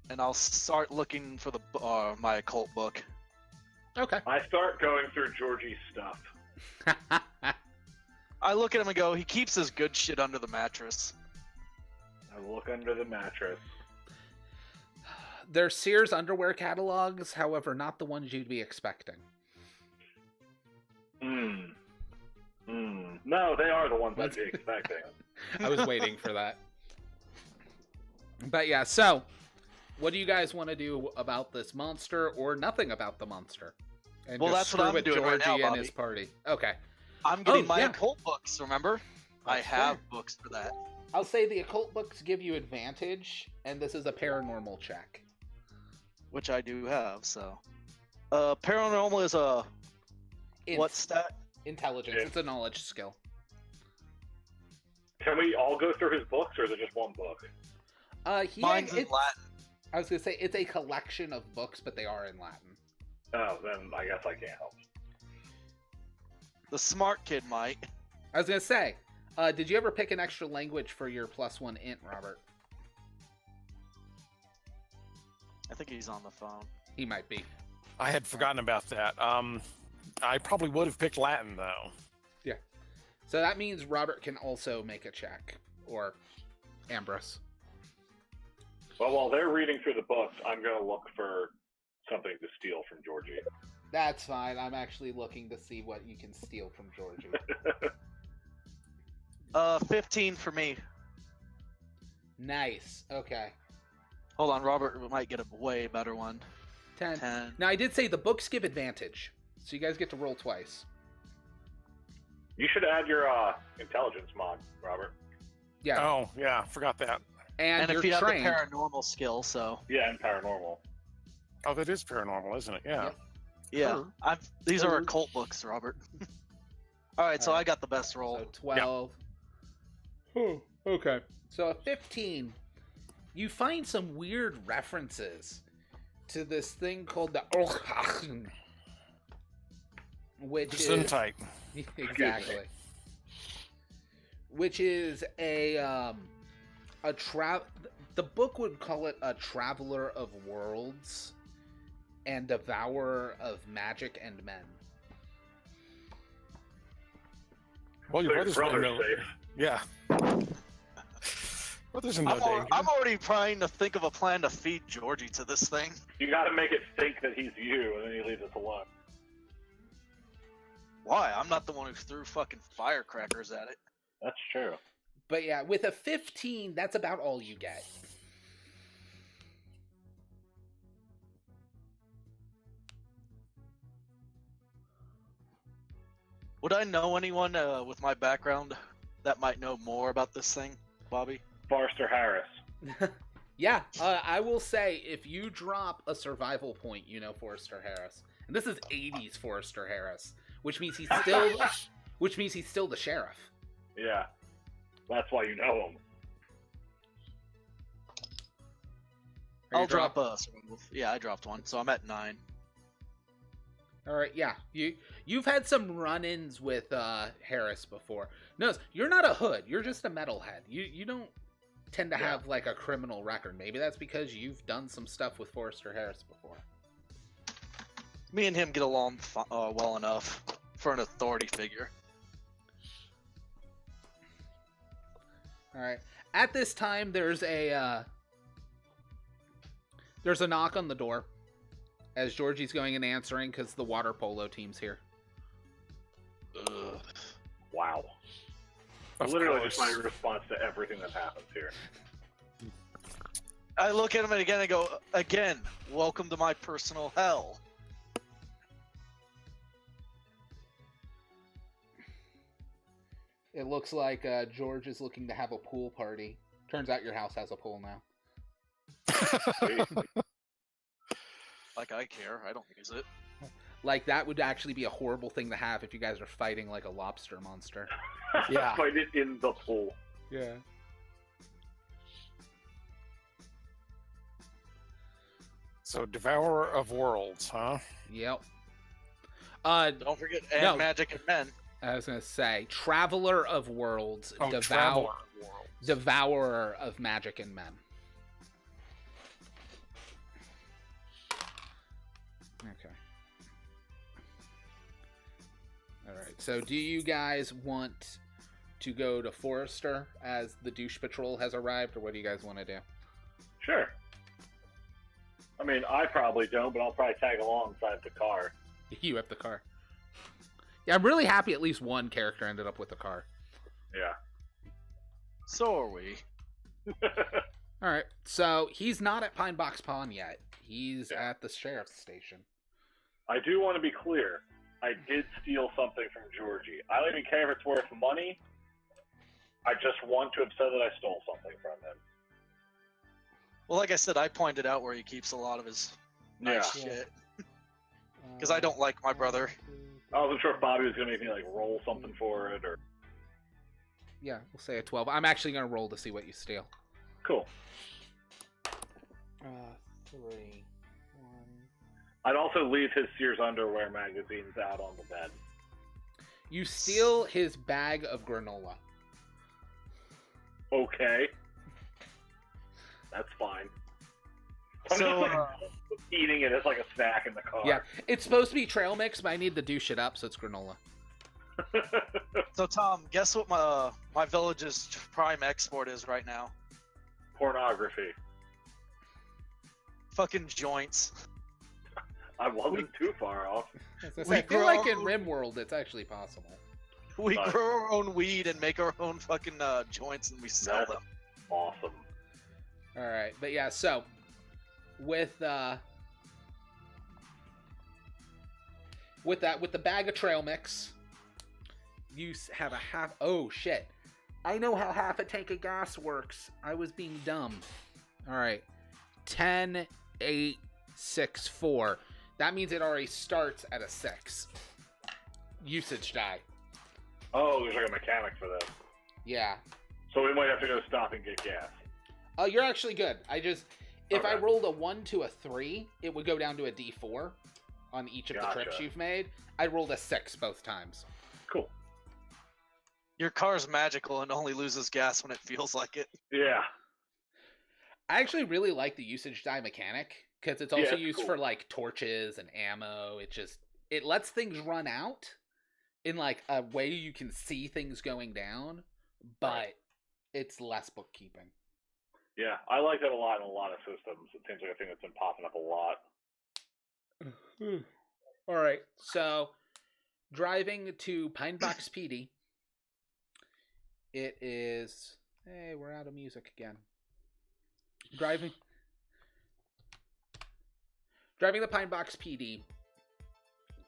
S2: and I'll start looking for my occult book.
S1: Okay.
S3: I start going through Georgie's stuff.
S2: I look at him and go, he keeps his good shit under the mattress.
S3: I look under the mattress.
S1: They're Sears underwear catalogs, however, not the ones you'd be expecting.
S3: No, they are the ones I'd be expecting.
S1: I was waiting for that. But yeah, so what do you guys want to do about this monster or nothing about the monster? And
S2: Well,
S1: just
S2: that's what
S1: screw
S2: I'm
S1: with
S2: doing right
S1: Georgie
S2: now,
S1: and his
S2: Bobby.
S1: party. Okay.
S2: I'm getting my
S1: yeah.
S2: occult books, remember? I
S1: That's
S2: have
S1: fair.
S2: books for that.
S1: I'll say the occult books give you advantage, and this is a paranormal check.
S2: Which I do have, so. Paranormal is a what stat?
S1: Intelligence.
S3: Yeah.
S1: It's a knowledge skill.
S3: Can we all go through his books, or is it just one book?
S2: Mine's in Latin.
S1: I was gonna say it's a collection of books, but they are in Latin.
S3: Oh, then I guess I can't help.
S2: The smart kid might.
S1: I was gonna say, did you ever pick an extra language for your +1 int, Robert?
S2: I think he's on the phone.
S1: He might be.
S4: I had forgotten about that. I probably would have picked Latin, though.
S1: So that means Robert can also make a check, or Ambrose.
S3: Well, while they're reading through the books, I'm going to look for something to steal from Georgie.
S1: That's fine. I'm actually looking to see what you can steal from Georgie.
S2: 15 for me.
S1: Nice. Okay.
S2: Hold on, Robert might get a way better one.
S1: 10.
S2: 10.
S1: Now, I did say the books give advantage, so you guys get to roll twice.
S3: You should add your intelligence mod, Robert.
S1: Yeah.
S4: Oh, yeah, forgot that.
S2: And
S1: you're
S2: if you
S1: trained.
S2: have the paranormal skill, so.
S3: Yeah, and paranormal.
S4: Oh, that is paranormal, isn't it? Yeah.
S2: Yeah. These are occult books, Robert. All right, so I got the best roll.
S1: So 12. Oh, okay. So a 15. You find some weird references to this thing called the which is
S4: Gesundheit.
S1: exactly, which is the book would call it a traveler of worlds and devourer of magic and men.
S4: Well, your
S3: So
S4: brother's
S3: brother's safe.
S4: Yeah. Brother's in no danger.
S2: I'm already trying to think of a plan to feed Georgie to this thing.
S3: You got to make it think that he's you, and then he leaves us alone.
S2: Why? I'm not the one who threw fucking firecrackers at it.
S3: That's true.
S1: But yeah, with a 15, that's about all you get.
S2: Would I know anyone with my background that might know more about this thing, Bobby?
S3: Forrester Harris.
S1: Yeah, I will say, if you drop a survival point, you know Forrester Harris. And this is 80's Forrester Harris, which means he's still the sheriff.
S3: Yeah. That's why you know him.
S2: I'll drop a survival. Yeah, I dropped one, so I'm at 9.
S1: All right, yeah. You've had some run-ins with Harris before. No, you're not a hood. You're just a metalhead. You don't tend to have like a criminal record. Maybe that's because you've done some stuff with Forrester Harris before.
S2: Me and him get along well enough for an authority figure.
S1: All right. At this time, there's a knock on the door as Georgie's going and answering because the water polo team's here.
S2: Ugh.
S3: Wow.
S4: Of
S3: Literally
S4: course.
S3: just my response to everything that happens here.
S2: I look at him and again I go, again, welcome to my personal hell.
S1: It looks like George is looking to have a pool party. Turns out your house has a pool now.
S2: Like I care, I don't use it.
S1: Like, that would actually be a horrible thing to have if you guys are fighting like a lobster monster.
S4: Yeah.
S3: Fight it in the pool.
S1: Yeah.
S4: So, Devourer of Worlds, huh?
S1: Yep.
S2: Don't forget, and
S1: No.
S2: magic and men.
S1: I was going to say, Traveler of Worlds,
S4: Oh, Traveler of Worlds.
S1: Devourer of Magic and Men. Okay. Alright, so do you guys want to go to Forrester as the douche patrol has arrived, or what do you guys want to do?
S3: Sure. I mean, I probably don't, but I'll probably tag alongside the car.
S1: You have the car. Yeah, I'm really happy at least one character ended up with the car.
S3: Yeah.
S2: So are we.
S1: Alright, so he's not at Pine Box Pond yet. He's at the sheriff's station.
S3: I do want to be clear. I did steal something from Georgie. I don't even care if it's worth money. I just want to have said that I stole something from him.
S2: Well, like I said, I pointed out where he keeps a lot of his nice
S1: Yeah.
S2: shit. Because I don't like my brother.
S3: I wasn't sure if Bobby was going to make me like roll something for it or.
S1: Yeah, we'll say a 12. I'm actually going to roll to see what you steal.
S3: Cool.
S1: 3, 1.
S3: I'd also leave his Sears underwear magazines out on the bed.
S1: You steal his bag of granola.
S3: Okay. That's fine. I'm
S2: So,
S3: just like eating it as like a snack in the car.
S1: Yeah, it's supposed to be trail mix, but I need to douche it up, so it's granola.
S2: So Tom, guess what my village's prime export is right now?
S3: Pornography.
S2: Fucking joints.
S3: I wasn't too far off.
S1: I feel like in RimWorld it's actually possible.
S2: We grow our own weed and make our own fucking joints and we sell them.
S3: Awesome.
S1: All right, but yeah, so with the bag of trail mix, you have a half. Oh shit! I know how half a tank of gas works. I was being dumb. All right, 10, 8, 6, 4. That means it already starts at a 6 usage die.
S3: Oh, there's like a mechanic for this.
S1: Yeah.
S3: So we might have to go stop and get gas.
S1: Oh, you're actually good. If I rolled a 1 to a 3, it would go down to a D4 on each of the trips you've made. I rolled a 6 both times.
S3: Cool.
S2: Your car's magical and only loses gas when it feels like it.
S3: Yeah.
S1: I actually really like the usage die mechanic because it's also used for like torches and ammo. It lets things run out in like a way you can see things going down, but it's less bookkeeping.
S3: Yeah, I like that a lot in a lot of systems. It seems like a thing that's been popping up a lot.
S1: All right, so driving to Pine Box PD. It is... Hey, we're out of music again. Driving the Pine Box PD.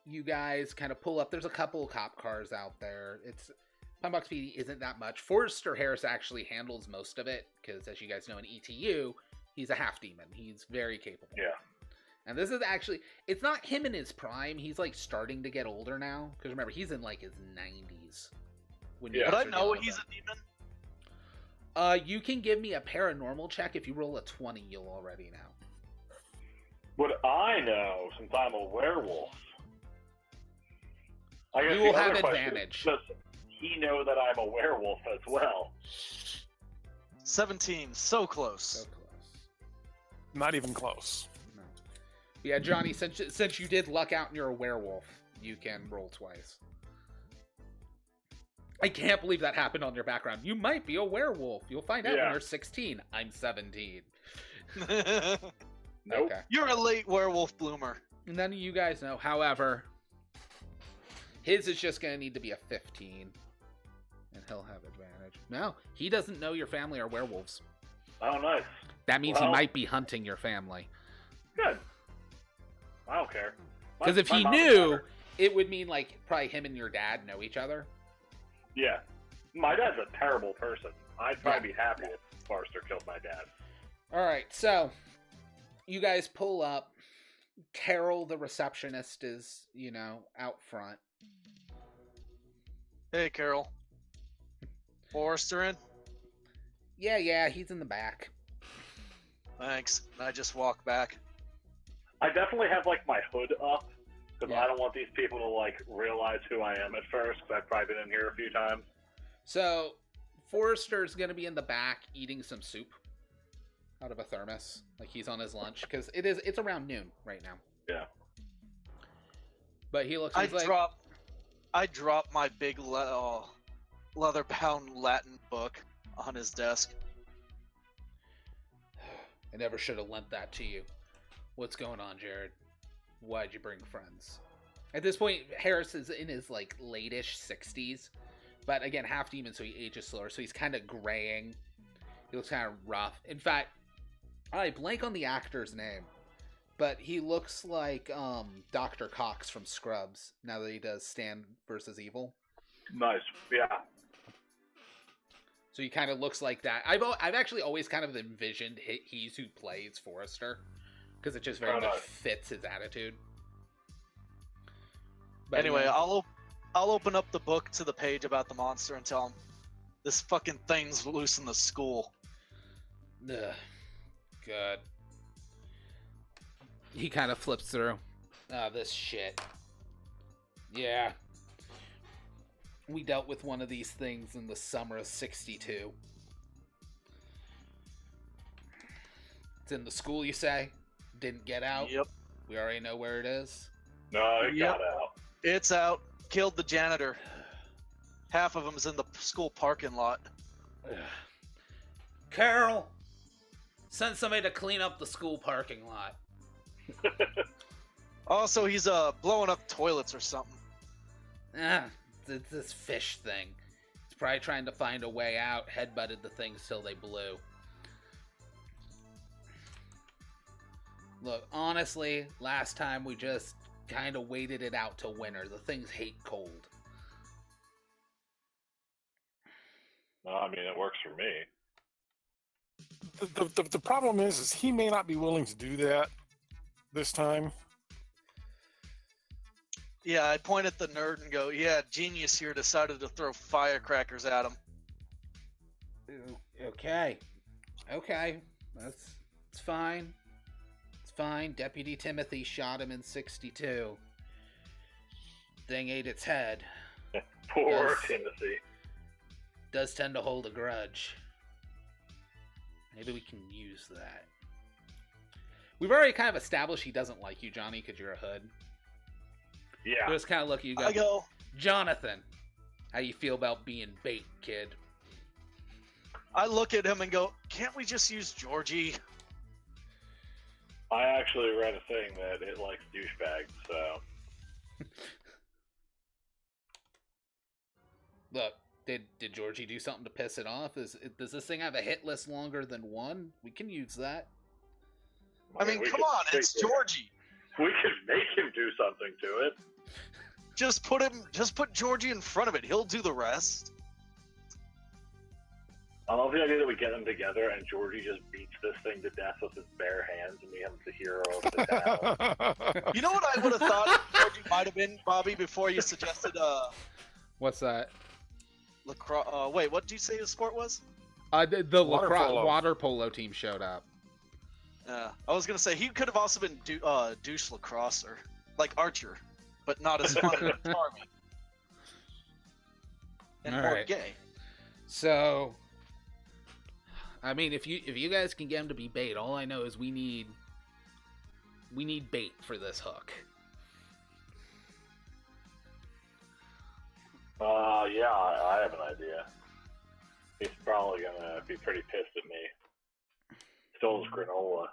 S1: You guys kind of pull up. There's a couple of cop cars out there. Pine Box PD isn't that much. Forrester Harris actually handles most of it because, as you guys know, in ETU, he's a half demon. He's very capable.
S3: Yeah.
S1: And this is actually, it's not him in his prime. He's like starting to get older now. Because remember, he's in like his 90s.
S2: But I know he's a demon.
S1: You can give me a paranormal check. If you roll a 20, you'll already know.
S3: What I know, since I'm a werewolf, I guess
S1: you will have advantage.
S3: Does he know that I'm a werewolf as well?
S2: 17, so close.
S1: So close.
S4: Not even close.
S1: No. Yeah, Johnny, since you did luck out and you're a werewolf, you can roll twice. I can't believe that happened on your background. You might be a werewolf. You'll find out when you're 16. I'm 17.
S3: Nope.
S1: Okay.
S2: You're a late werewolf bloomer.
S1: None of you guys know. However, his is just going to need to be a 15. And he'll have advantage. No, he doesn't know your family are werewolves.
S3: Oh, nice.
S1: That means he might be hunting your family.
S3: Good. I don't care.
S1: Because if he knew, it would mean like probably him and your dad know each other.
S3: Yeah. My dad's a terrible person. I'd probably be happy if Forrester killed my dad.
S1: All right, so you guys pull up. Carol, the receptionist, is, out front.
S2: Hey, Carol. Forrester in?
S1: Yeah, he's in the back.
S2: Thanks. I just walk back.
S3: I definitely have, like, my hood up, because I don't want these people to, like, realize who I am at first, because I've probably been in here a few times.
S1: So, Forrester's going to be in the back eating some soup out of a thermos. Like, he's on his lunch, because it's around noon right now.
S3: Yeah.
S1: But he looks
S2: I drop my big leather-bound Latin book on his desk.
S1: I never should have lent that to you. What's going on, Jared? Why'd you bring friends? At this point, Harris is in his, like, late-ish 60s. But, again, half-demon, so he ages slower. So he's kind of graying. He looks kind of rough. In fact, I blank on the actor's name. But he looks like Dr. Cox from Scrubs, now that he does Stan vs. Evil.
S3: Nice, yeah.
S1: So he kind of looks like that. I've actually always kind of envisioned he's who plays Forrester, because it just very much fits his attitude. But
S2: anyway, I'll open up the book to the page about the monster and tell him this fucking thing's loose in the school.
S1: Ugh. Good. He kind of flips through. This shit. Yeah. We dealt with one of these things in the summer of '62. It's in the school, you say? Didn't get out?
S2: Yep.
S1: We already know where it is?
S3: No, it got out.
S2: It's out. Killed the janitor. Half of them's in the school parking lot.
S1: Carol, send somebody to clean up the school parking lot.
S2: Also, he's blowing up toilets or something.
S1: This fish thing. He's probably trying to find a way out. Headbutted the things till they blew. Look, honestly, last time we just kind of waited it out till winter. The things hate cold.
S3: No, I mean, it works for me.
S4: The problem is he may not be willing to do that this time.
S2: Yeah, I'd point at the nerd and go, yeah, genius here decided to throw firecrackers at him.
S1: Okay. It's fine. It's fine. Deputy Timothy shot him in 62. Thing ate its head.
S3: Poor Timothy.
S1: Does tend to hold a grudge. Maybe we can use that. We've already kind of established he doesn't like you, Johnny, because you're a hood.
S3: Yeah.
S1: Just kind of look at you.
S2: I go,
S1: Jonathan, how you feel about being bait, kid?
S2: I look at him and go, can't we just use Georgie?
S3: I actually read a thing that it likes douchebags, so.
S1: Look, did Georgie do something to piss it off? Does this thing have a hit list longer than one? We can use that.
S2: I mean, come on, it's Georgie.
S3: We could make him do something to it.
S2: Just put Georgie in front of it. He'll do the rest.
S3: I love the idea that we get them together and Georgie just beats this thing to death with his bare hands and becomes the hero of the town.
S2: You know what I would have thought Georgie might have been, Bobby, before you suggested
S1: What's that?
S2: lacrosse. Wait, what did you say his sport was?
S1: The
S4: Water polo.
S1: water polo team showed up.
S2: I was gonna say he could have also been douche lacrosse or like Archer, but not as fun and charming and
S1: All
S2: more
S1: right.
S2: gay.
S1: So, I mean, if you guys can get him to be bait, all I know is we need bait for this hook.
S3: Yeah, I have an idea. He's probably gonna be pretty pissed at me. Stole his granola.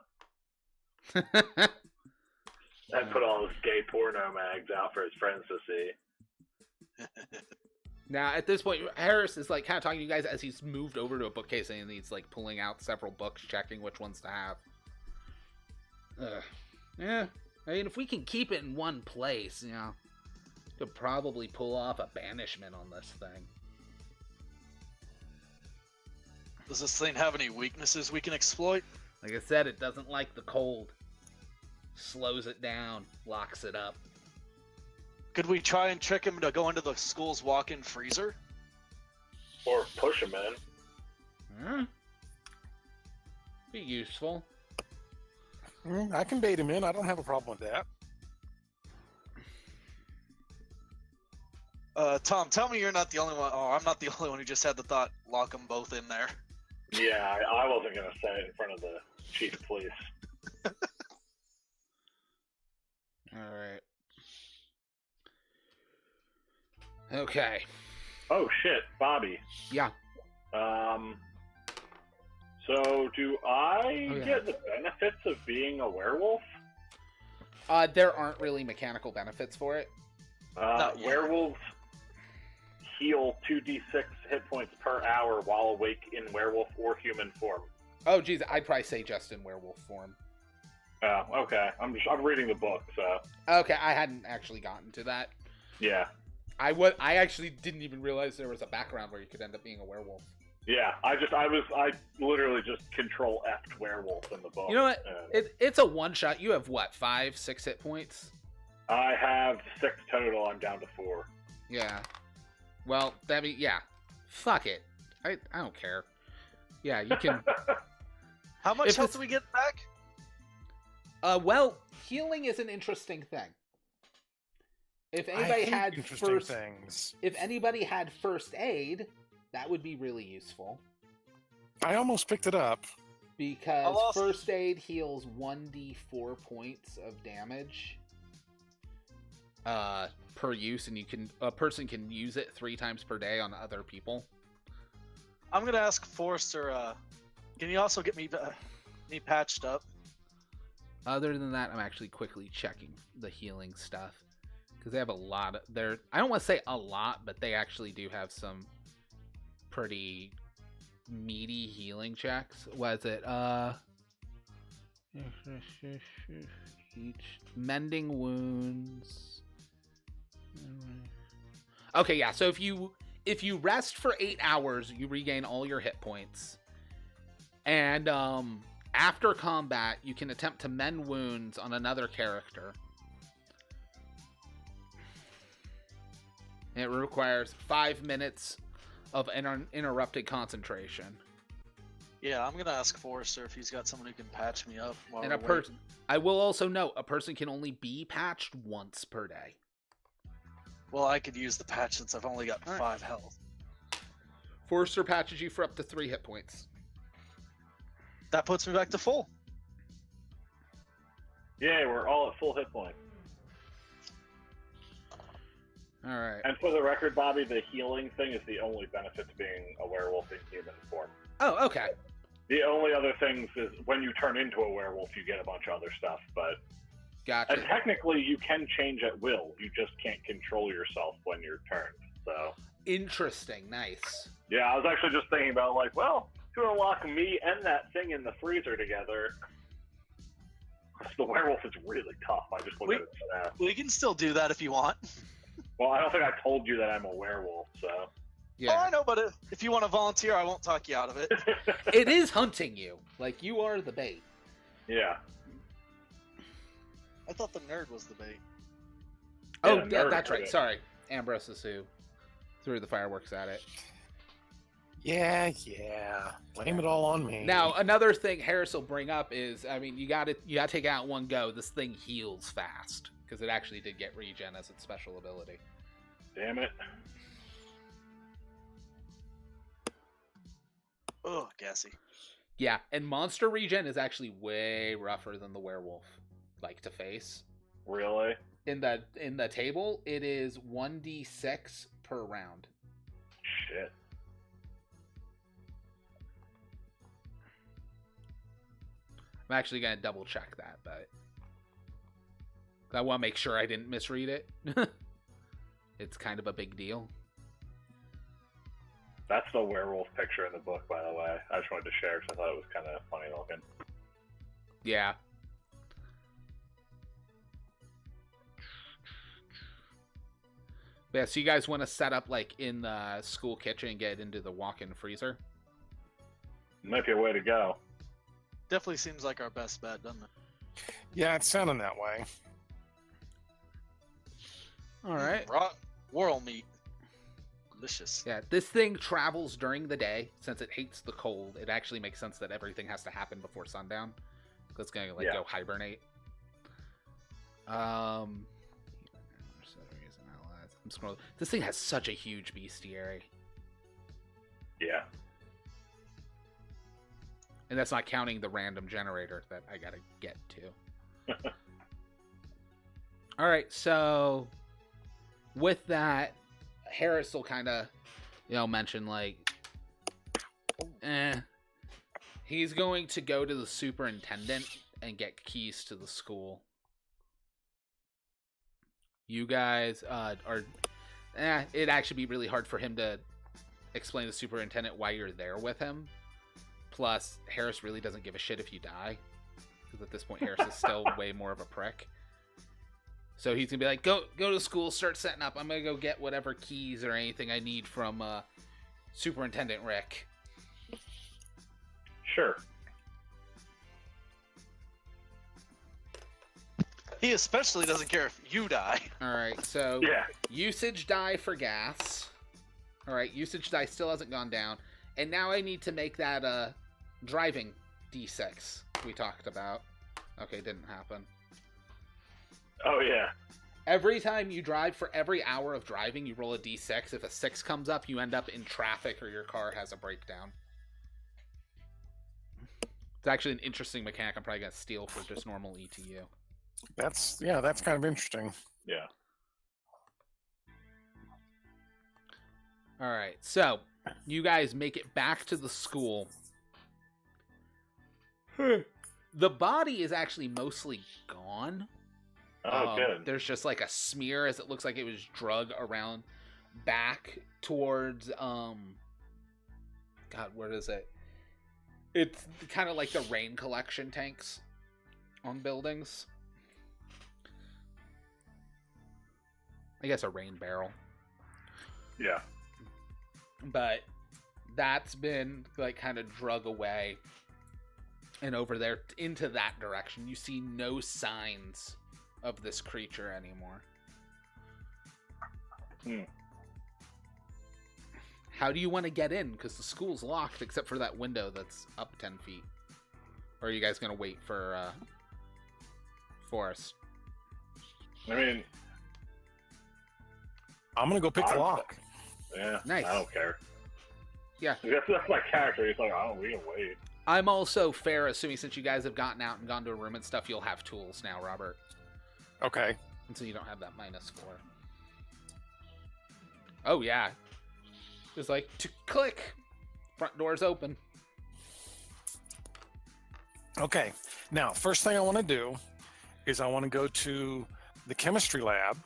S3: And put all his gay porno mags out for his friends to see.
S1: Now, at this point, Harris is like kind of talking to you guys as he's moved over to a bookcase and he's like pulling out several books, checking which ones to have. Yeah, I mean, if we can keep it in one place, you know, could probably pull off a banishment on this thing.
S2: Does this thing have any weaknesses we can exploit?
S1: Like I said, it doesn't like the cold. Slows it down, locks it up.
S2: Could we try and trick him to go into the school's walk-in freezer?
S3: Or push him in.
S1: Be useful.
S4: I can bait him in. I don't have a problem with that.
S2: Tom, tell me you're not the only one. Oh, I'm not the only one who just had the thought, lock them both in there.
S3: Yeah, I wasn't going to say it in front of the chief of police.
S1: Alright. Okay.
S3: Oh, shit, Bobby.
S1: Yeah.
S3: So do I get the benefits of being a werewolf?
S1: There aren't really mechanical benefits for it.
S3: Werewolves heal 2d6 hit points per hour while awake in werewolf or human form.
S1: Oh, geez, I'd probably say just in werewolf form.
S3: Oh, okay. I'm reading the book, so.
S1: Okay, I hadn't actually gotten to that.
S3: Yeah.
S1: I actually didn't even realize there was a background where you could end up being a werewolf.
S3: Yeah, I literally just control F'd werewolf in the book.
S1: You know what? It's a one shot. You have what, 5, 6 hit points?
S3: I have 6 total. I'm down to 4.
S1: Yeah. Well, that means, yeah. Fuck it. I don't care. Yeah, you can.
S2: How much health do we get back?
S1: Well, healing is an interesting thing. If anybody had if anybody had first aid, that would be really useful.
S4: I almost picked it up.
S1: Because first aid heals 1d4 points of damage. per use, and a person can use it 3 times per day on other people.
S2: I'm gonna ask Forrester. Can you also get me patched up?
S1: Other than that, I'm actually quickly checking the healing stuff because they have a lot of I don't want to say a lot, but they actually do have some pretty meaty healing checks. Was it each mending wounds? Okay, yeah. So if you rest for 8 hours, you regain all your hit points. And after combat, you can attempt to mend wounds on another character. It requires 5 minutes of uninterrupted concentration.
S2: Yeah, I'm gonna ask Forrester if he's got someone who can patch me up.
S1: And I will also note, a person can only be patched once per day.
S2: Well, I could use the patch since I've only got 5 health.
S1: Forrester patches you for up to 3 hit points.
S2: That puts me back to full.
S3: Yeah, we're all at full hit points.
S1: All right.
S3: And for the record, Bobby, the healing thing is the only benefit to being a werewolf in human form.
S1: Oh, okay.
S3: The only other things is when you turn into a werewolf, you get a bunch of other stuff, but...
S1: Gotcha.
S3: And technically, you can change at will. You just can't control yourself when you're turned, so...
S1: Interesting. Nice.
S3: Yeah, I was actually just thinking about, like, well, to unlock me and that thing in the freezer together, the werewolf is really tough. I just looked at its stats.
S2: We can still do that if you want.
S3: Well, I don't think I told you that I'm a werewolf, so...
S1: Yeah.
S2: Oh, I know, but if you want to volunteer, I won't talk you out of it.
S1: It is hunting you. Like, you are the bait.
S3: Yeah.
S2: I thought the nerd was the bait.
S1: Oh, yeah, that's right. Sorry. Ambrose is who threw the fireworks at it.
S4: Yeah. Blame it all on me.
S1: Now, another thing Harris will bring up is, I mean, you got to take it out in one go. This thing heals fast because it actually did get regen as its special ability.
S3: Damn it.
S2: Oh, gassy.
S1: Yeah, and monster regen is actually way rougher than the werewolf, like, to face.
S3: Really?
S1: In the table, it is 1d6 per round.
S3: Shit.
S1: I'm actually gonna double check that, but I want to make sure I didn't misread it. It's kind of a big deal.
S3: That's the werewolf picture in the book, by the way. I just wanted to share because I thought it was kind of funny looking.
S1: Yeah. Yeah, so you guys want to set up, like, in the school kitchen and get into the walk-in freezer?
S3: Might be a way to go.
S2: Definitely seems like our best bet, doesn't it?
S4: Yeah, it's sounding that way.
S1: All right.
S2: Raw worrel meat. Delicious.
S1: Yeah, this thing travels during the day. Since it hates the cold, it actually makes sense that everything has to happen before sundown. So it's going to, go hibernate. I'm scrolling. This thing has such a huge bestiary.
S3: Yeah.
S1: And that's not counting the random generator that I gotta get to. Alright, so with that, Harris will kind of, mention, like, he's going to go to the superintendent and get keys to the school. You guys it'd actually be really hard for him to explain to the superintendent why you're there with him. Plus, Harris really doesn't give a shit if you die. Because at this point, Harris is still way more of a prick. So he's going to be like, go to school, start setting up. I'm going to go get whatever keys or anything I need from Superintendent Rick.
S3: Sure.
S2: He especially doesn't care if you die.
S1: Alright, so
S3: Yeah.
S1: usage die for gas. Alright, usage die still hasn't gone down. And now I need to make that driving D6 we talked about. Okay, didn't happen.
S3: Oh, yeah.
S1: Every time you drive, for every hour of driving, you roll a D6. If a 6 comes up, you end up in traffic or your car has a breakdown. It's actually an interesting mechanic I'm probably going to steal for just normal ETU.
S4: That's kind of interesting.
S3: Yeah.
S1: All right, so you guys make it back to the school. The body is actually mostly gone.
S3: Oh, good.
S1: There's just like a smear, as it looks like it was drug around back towards God, where is it? It's kind of like the rain collection tanks on buildings. I guess a rain barrel.
S3: Yeah.
S1: But that's been like kind of drug away. And over there into that direction, you see no signs of this creature anymore. How do you want to get in? Because the school's locked except for that window that's up 10 feet. Or are you guys going to wait for Forrest?
S3: I mean,
S4: I'm going to go pick the lock.
S3: Yeah,
S1: nice.
S3: I don't care.
S1: Yeah.
S3: I guess that's my character. He's like, oh, we can wait.
S1: I'm also fair, assuming since you guys have gotten out and gone to a room and stuff, you'll have tools now, Robert.
S4: Okay.
S1: And so you don't have that -4. Oh, yeah. Just like, click. Front door's open.
S4: Okay. Now, first thing I want to do is I want to go to the chemistry lab.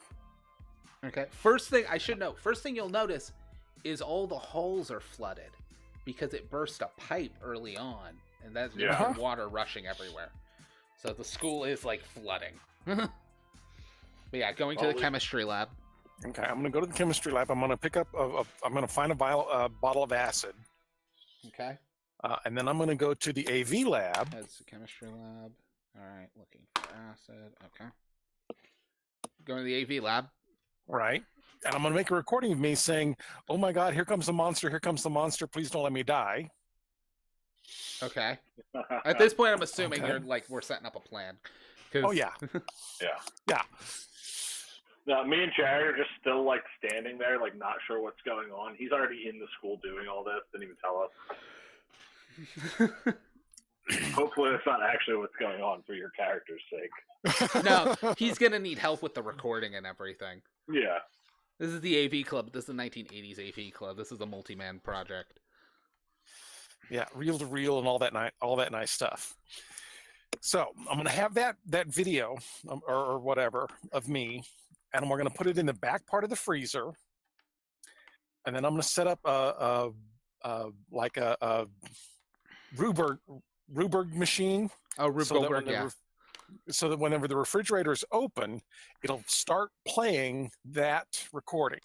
S1: Okay. First thing I should note, first thing you'll notice is all the halls are flooded because it burst a pipe early on, and that's water rushing everywhere. So the school is like flooding. But yeah, going to the chemistry lab.
S4: Okay, I'm going to go to the chemistry lab. I'm going to pick up I'm going to find a bottle of acid.
S1: Okay.
S4: And then I'm going to go to the AV lab.
S1: That's the chemistry lab. All right, looking for acid. Okay. Going to the AV lab.
S4: Right. And I'm going to make a recording of me saying, oh my God, here comes the monster. Here comes the monster. Please don't let me die.
S1: Okay. At this point, I'm assuming you're like, we're setting up a plan.
S4: Oh, yeah. Yeah.
S3: Now, me and Jared are just still like standing there, like not sure what's going on. He's already in the school doing all this, didn't even tell us. Hopefully that's not actually what's going on for your character's sake.
S1: No, he's going to need help with the recording and everything.
S3: Yeah.
S1: This is the AV club. This is the 1980s AV club. This is a multi-man project.
S4: Yeah, reel to reel and all that nice stuff. So I'm going to have that video or whatever of me, and we're going to put it in the back part of the freezer, and then I'm going to set up a Rubberg machine.
S1: Oh, Rubberg, yeah.
S4: So that whenever the refrigerator is open, it'll start playing that recording.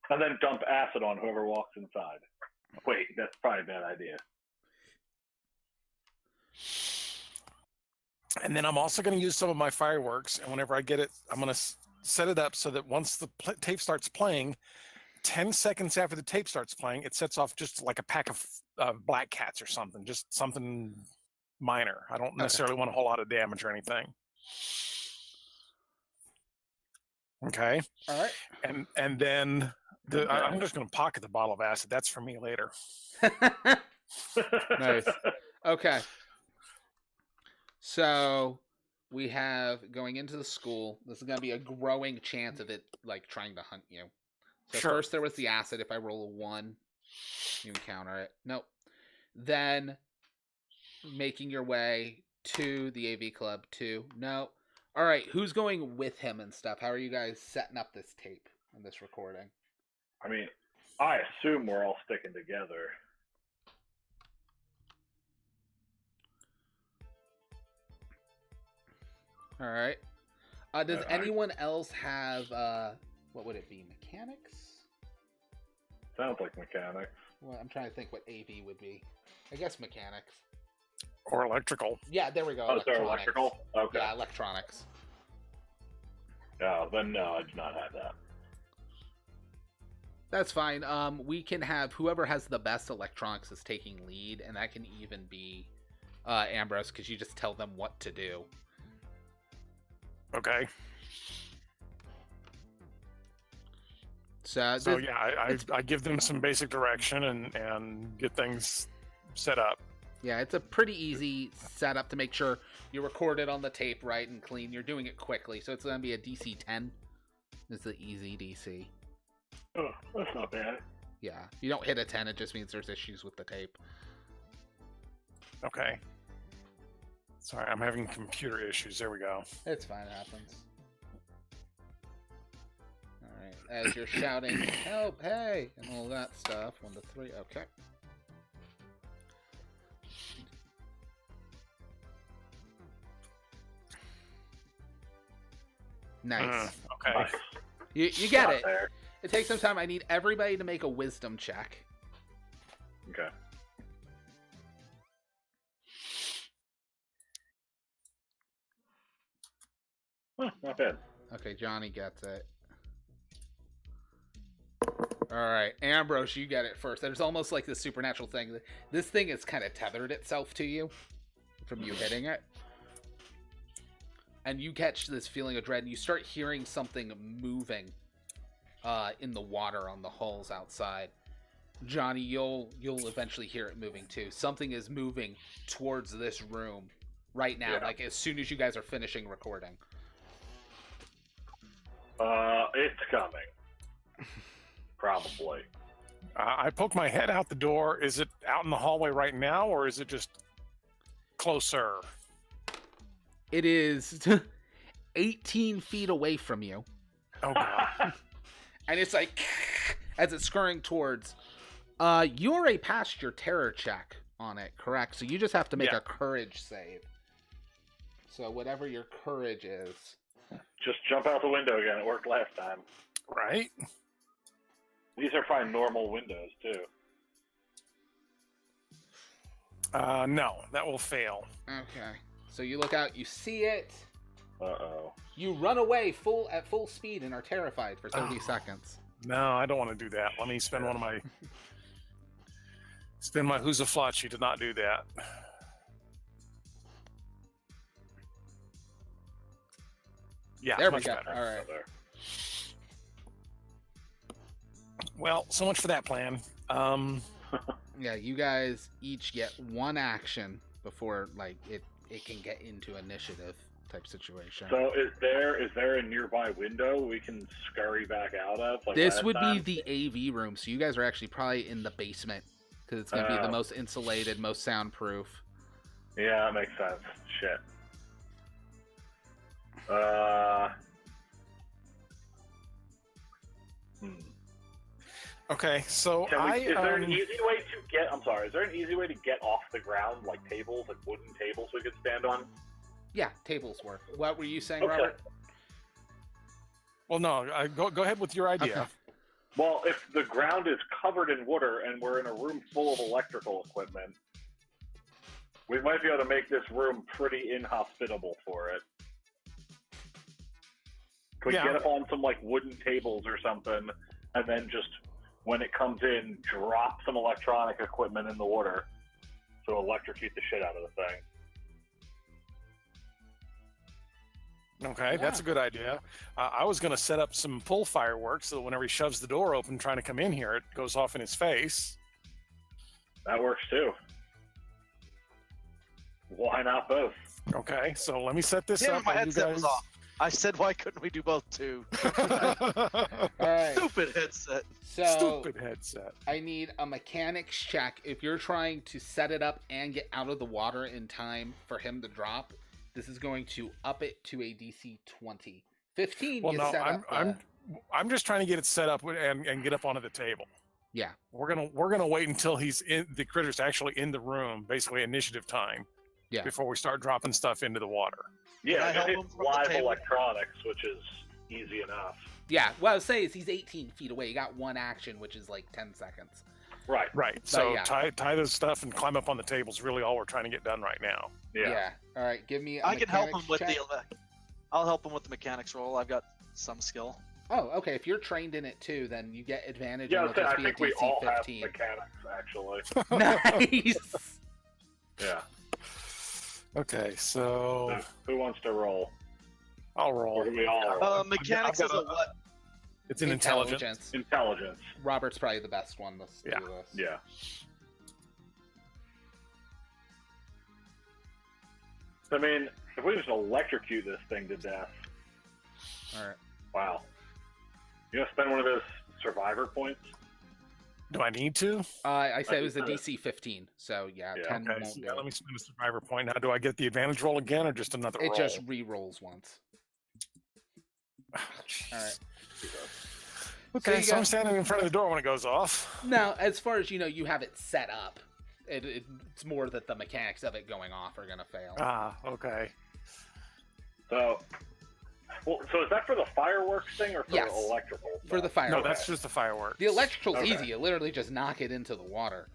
S3: And then dump acid on whoever walks inside. Wait, that's probably a bad idea.
S4: And then I'm also going to use some of my fireworks. And whenever I get it, I'm going to set it up so that once the tape starts playing, 10 seconds after the tape starts playing, it sets off just like a pack of black cats or something, just something minor. I don't necessarily want a whole lot of damage or anything. Okay.
S1: All right.
S4: And then I'm just going to pocket the bottle of acid. That's for me later.
S1: Nice. Okay. So we have going into the school. This is going to be a growing chance of it like trying to hunt you. So first there was the acid. If I roll a 1, you encounter it. Nope. Then making your way to the AV club 2. No. All right. Who's going with him and stuff? How are you guys setting up this tape and this recording?
S3: I mean, I assume we're all sticking together.
S1: All right. Does anyone else have, what would it be, mechanics?
S3: Sounds like mechanics.
S1: Well, I'm trying to think what AV would be. I guess mechanics.
S4: Or electrical.
S1: Yeah, there we go.
S3: Oh, is there electrical? Okay.
S1: Yeah, electronics.
S3: Oh, then no, I do not have that.
S1: That's fine. We can have whoever has the best electronics is taking lead, and that can even be Ambrose, because you just tell them what to do.
S4: Okay.
S1: So
S4: yeah, I give them some basic direction and get things set up.
S1: Yeah, it's a pretty easy setup to make sure you record it on the tape right and clean. You're doing it quickly, so it's going to be a DC 10. It's the easy DC.
S3: Oh, that's not bad.
S1: Yeah, you don't hit a 10, it just means there's issues with the tape.
S4: Okay. Sorry, I'm having computer issues. There we go.
S1: It's fine, it happens. Alright, as you're shouting, help, hey, and all that stuff, 1 to 3, okay. Nice.
S4: Okay.
S3: Nice.
S1: You get
S3: Not
S1: it.
S3: there.
S1: It takes some time. I need everybody to make a wisdom check.
S3: Okay. Huh, not bad.
S1: Okay, Johnny gets it. Alright, Ambrose, you get it first. There's almost like this supernatural thing. This thing has kind of tethered itself to you from you hitting it. And you catch this feeling of dread, and you start hearing something moving in the water on the hulls outside. Johnny, you'll eventually hear it moving too. Something is moving towards this room right now, like as soon as you guys are finishing recording.
S3: It's coming. Probably.
S4: I poke my head out the door. Is it out in the hallway right now, or is it just closer?
S1: It is 18 feet away from you.
S4: Oh, God.
S1: And it's like, as it's scurrying towards, you already passed your terror check on it, correct? So you just have to make a courage save. So whatever your courage is.
S3: Just jump out the window again. It worked last time.
S4: Right?
S3: These are probably normal windows, too.
S4: No, that will fail.
S1: Okay. So you look out, you see it.
S3: Uh-oh.
S1: You run away at full speed and are terrified for 30 seconds.
S4: No, I don't want to do that. Let me spend one of my... Spend my Hoosaflachi to not do that. Yeah,
S1: there we
S4: much
S1: go.
S4: better.
S1: All right.
S4: Well, so much for that plan.
S1: Yeah, you guys each get one action before like it can get into initiative type situation.
S3: So is there a nearby window we can scurry back out of? Like
S1: this
S3: last
S1: would
S3: time?
S1: be the AV room, so you guys are actually probably in the basement because it's going to be the most insulated, most soundproof.
S3: Yeah, that makes sense. Shit.
S4: Okay, so
S3: is there an easy way to get? I'm sorry. Is there an easy way to get off the ground, like tables, like wooden tables we could stand on?
S1: Yeah, tables work. What were you saying,
S3: Okay.
S1: Robert?
S4: Well, no, go ahead with your idea.
S1: Okay.
S3: Well, if the ground is covered in water and we're in a room full of electrical equipment, we might be able to make this room pretty inhospitable for it. Could we get up on some like wooden tables or something, and then just when it comes in, drop some electronic equipment in the water to electrocute the shit out of the thing.
S4: Okay, that's a good idea. I was going to set up some pull fireworks so that whenever he shoves the door open trying to come in here, it goes off in his face.
S3: That works too. Why not both?
S4: Okay, so let me set this
S2: Damn,
S4: up.
S2: my
S4: while you
S2: headset
S4: guys...
S2: was off. I said, why couldn't we do both too?
S1: All right.
S2: Stupid headset.
S1: So
S4: Stupid headset.
S1: I need a mechanics check. If you're trying to set it up and get out of the water in time for him to drop, this is going to up it to a DC 20. 15.
S4: Well,
S1: you
S4: no,
S1: set up.
S4: I'm just trying to get it set up and get up onto the table.
S1: Yeah.
S4: We're gonna wait until the critter's actually in the room, basically initiative time.
S1: Yeah.
S4: Before we start dropping stuff into the water.
S3: Yeah,
S2: I help
S3: it's
S2: him from the
S3: live
S2: table?
S3: electronics, which is easy enough.
S1: Yeah. What I was saying is he's 18 feet away. You got one action, which is like 10 seconds.
S3: Right.
S4: Right. So
S1: yeah.
S4: tie this stuff and climb up on the table is really all we're trying to get done right now.
S3: Yeah.
S1: All right. Give me.
S2: I can help him with
S1: check.
S2: I'll help him with the mechanics roll. I've got some skill.
S1: Oh, okay. If you're trained in it too, then you get advantage.
S3: Yeah,
S1: and it'll
S3: I
S1: just be a
S3: think we all have
S1: 15.
S3: mechanics, actually.
S1: Nice.
S3: Yeah.
S4: Okay, so
S3: Who wants to roll?
S4: I'll
S3: Or
S4: roll.
S3: do we all roll?
S2: Mechanics
S4: I've
S2: is
S4: got
S2: a what?
S4: It's an intelligence.
S3: Intelligence.
S1: Robert's probably the best one. Let's do this.
S3: Yeah. I mean, if we just electrocute this thing to death,
S1: All right.
S3: wow. You gonna spend one of those survivor points?
S4: Do I need to?
S1: I said it was a DC 15, so yeah, 10
S4: Okay,
S1: won't
S4: so
S1: do
S4: let
S1: it.
S4: me spend a survivor point. Now, do I get the advantage roll again, or just another roll?
S1: It just re-rolls once.
S4: Oh,
S1: All right.
S4: Okay,
S1: you
S4: so I'm standing in front of the door when it goes off.
S1: Now, as far as you have it set up. It's more that the mechanics of it going off are gonna fail.
S4: Ah, okay.
S3: So is that for the fireworks thing or for
S1: Yes.
S3: the electrical?
S1: For the
S3: stuff?
S1: fireworks.
S4: No, that's just the fireworks.
S1: The electrical's
S3: Okay.
S1: easy. You literally just knock it into the water.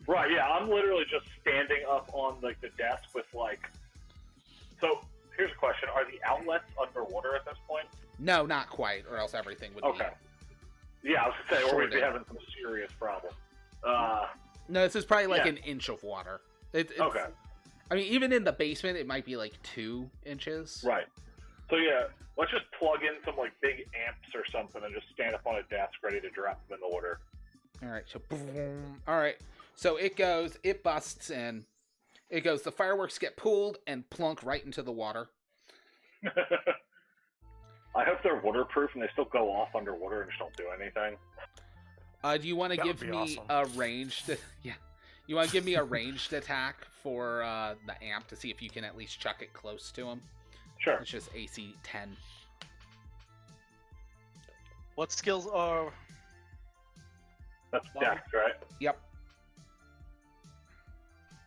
S3: Right, yeah, I'm literally just standing up on like the desk with like. So here's a question: are the outlets underwater at this point?
S1: No, not quite, or else everything would
S3: Okay. Yeah, I was gonna say, or we'd be
S1: Shorted.
S3: having some serious problem.
S1: No, this is probably like
S3: Yeah.
S1: an inch of water. It's,
S3: Okay.
S1: I mean, even in the basement, it might be like 2 inches.
S3: Right. So yeah, let's just plug in some like big amps or something and just stand up on a desk ready to drop them in the water.
S1: All right. So, boom. All right. So it goes. It busts in. It goes. The fireworks get pulled and plunk right into the water.
S3: I hope they're waterproof and they still go off underwater and just don't do anything.
S1: Do you want to
S4: That would
S1: give
S4: be
S1: me
S4: awesome.
S1: a ranged? Yeah. You want to give me a ranged attack for the amp to see if you can at least chuck it close to him?
S3: Sure.
S1: It's just AC 10.
S2: What skills are?
S3: That's
S2: Wow.
S3: Dex, right?
S1: Yep.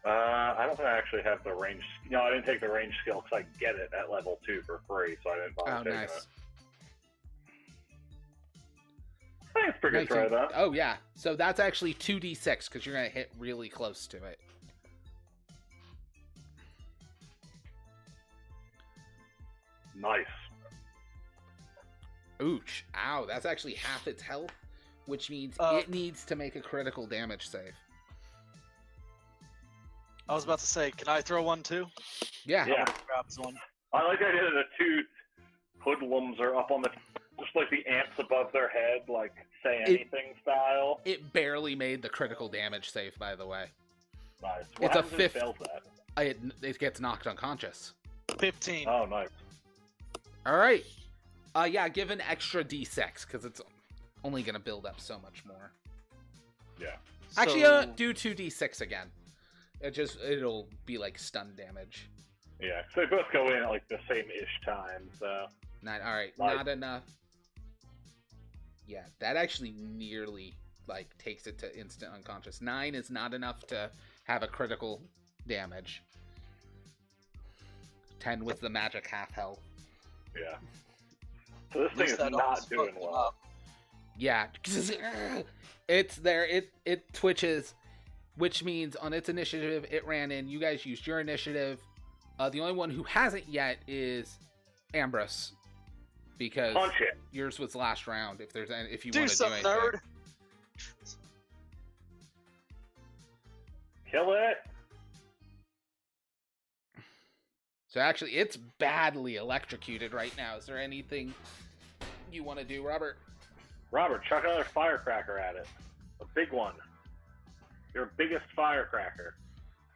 S3: I don't think I actually have the range. No, I didn't take the range skill because I get it at level 2 for free, so I didn't bother
S1: Oh,
S3: taking
S1: nice.
S3: it. I think it's pretty good try,
S1: Nice.
S3: though.
S1: Oh, yeah. So that's actually 2d6 because you're going to hit really close to it.
S3: Nice.
S1: Ooch. Ow. That's actually half its health, which means it needs to make a critical damage save.
S2: I was about to say, can I throw one too?
S1: Yeah.
S3: Yeah.
S2: Grabs one.
S3: I like the idea that the two hoodlums are up on the, just like the amps above their head, like say anything style.
S1: It barely made the critical damage save, by the way.
S3: Nice.
S1: It's
S3: What
S1: a
S3: happens if it
S1: fifth.
S3: fails that?
S1: It gets knocked unconscious.
S2: 15.
S3: Oh, nice.
S1: All right. Yeah, give an extra d6 because it's only going to build up so much more.
S3: Yeah.
S1: Actually,
S2: So-
S1: do 2d6 again. It'll be like stun damage.
S3: Yeah, so they both go in at like the same-ish time, so.
S1: All right,
S3: Nice.
S1: not enough. Yeah, that actually nearly like takes it to instant unconscious. 9 is not enough to have a critical damage. 10 with the magic half health.
S3: Yeah. So this
S2: At
S3: thing
S2: least
S3: is
S2: that
S3: not
S2: almost
S3: doing
S2: fucked them
S3: well.
S2: up.
S1: Yeah, it's there. It twitches, which means on its initiative it ran in. You guys used your initiative. The only one who hasn't yet is Ambrose, because
S3: Punch it.
S1: yours was last round. If there's if you
S2: Do
S1: want to do
S2: something,
S1: anything.
S2: nerd.
S3: Kill it.
S1: So actually, it's badly electrocuted right now. Is there anything you want to do, Robert?
S3: Robert, chuck another firecracker at it. A big one. Your biggest firecracker.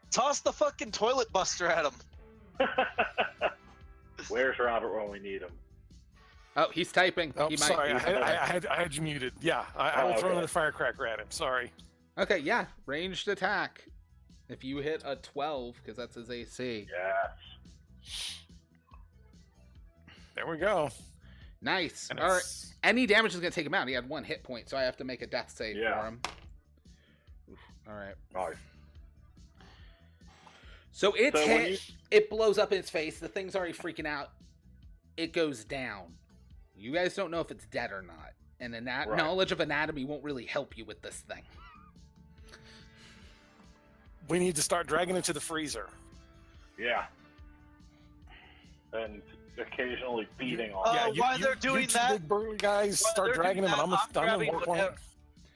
S2: Toss the fucking toilet buster at him.
S3: Where's Robert when we need him?
S1: Oh, he's typing.
S4: Oh,
S1: He might
S4: sorry,
S1: be-
S4: I had you muted. Yeah, I will
S3: Oh,
S4: throw
S3: okay.
S4: another firecracker at him. Sorry.
S1: Okay, yeah, ranged attack. If you hit a 12, because that's his AC.
S3: Yes.
S4: There we go.
S1: Nice.
S4: And
S1: All right.
S4: it's-
S1: Any damage is going to take him out. He had 1 hit point, so I have to make a death save
S3: Yeah.
S1: for him. Oof. All right.
S3: Nice.
S1: So it's
S3: So when
S1: hit. It blows up in its face. The thing's already freaking out. It goes down. You guys don't know if it's dead or not. And then that
S3: Right.
S1: knowledge of anatomy won't really help you with this thing.
S4: We need to start dragging it to the freezer.
S3: Yeah. And occasionally beating on
S2: Oh,
S3: it.
S4: Yeah,
S2: while they're doing
S4: you two
S2: that-
S4: big burly guys
S2: while
S4: start
S2: they're
S4: dragging
S2: doing
S4: him, and
S2: that,
S4: I'm gonna
S2: grabbing
S4: work on it.
S2: whatever-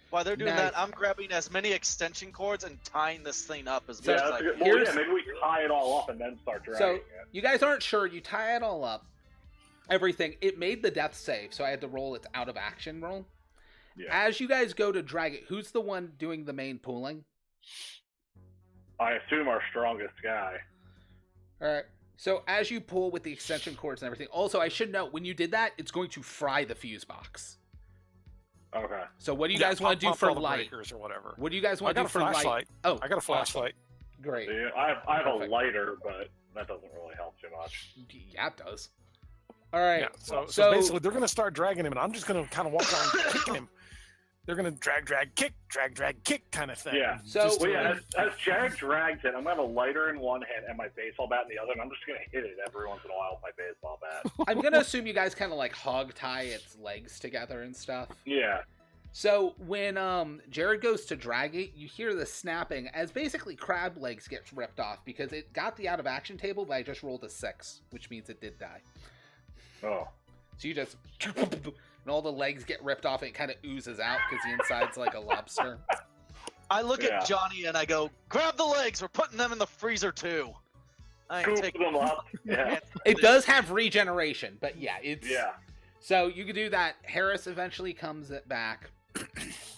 S2: While they're doing
S1: Nice.
S2: that, I'm grabbing as many extension cords and tying this thing up as
S3: Yeah,
S2: much as
S3: that's
S2: I
S3: a good.
S2: can.
S3: Well,
S1: Here's-
S3: yeah, maybe we tie it all up and then start dragging
S1: So
S3: it.
S1: you guys aren't sure. You tie it all up. Everything. It made the death save, so I had to roll its out of action roll.
S3: Yeah.
S1: As you guys go to drag it, who's the one doing the main pulling?
S3: I assume our strongest guy.
S1: All right. So as you pull with the extension cords and everything, also I should note when you did that, it's going to fry the fuse box.
S3: Okay.
S1: So what do you guys want to do for
S4: all the
S1: light?
S4: breakers or whatever.
S1: What do you guys want to do for
S4: flashlight.
S1: light? Oh,
S4: I got a flashlight.
S1: Great.
S3: See, I have a
S1: Perfect.
S3: lighter, but that doesn't really help too much.
S1: Yeah, it does. All right.
S4: Yeah. So basically, they're gonna start dragging him, and I'm just gonna kind of walk around kicking him. They're gonna drag, kick kind of thing.
S3: Yeah.
S1: So
S3: as Jared drags it, I'm gonna have a lighter in one hand and my baseball bat in the other, and I'm just gonna hit it every once in a while with my baseball bat.
S1: I'm gonna assume you guys kind of like hog tie its legs together and stuff.
S3: Yeah.
S1: So when Jared goes to drag it, you hear the snapping as basically crab legs gets ripped off because it got the out of action table, but I just rolled a 6, which means it did die.
S3: Oh.
S1: So you just and all the legs get ripped off and it kind of oozes out because the inside's like a lobster.
S2: I look at Johnny and I go, grab the legs. We're putting them in the freezer too. I ain't
S3: Scoop
S2: taking
S3: them up. Yeah.
S1: It does have regeneration, but yeah, it's...
S3: Yeah.
S1: So you can do that. Harris eventually comes back.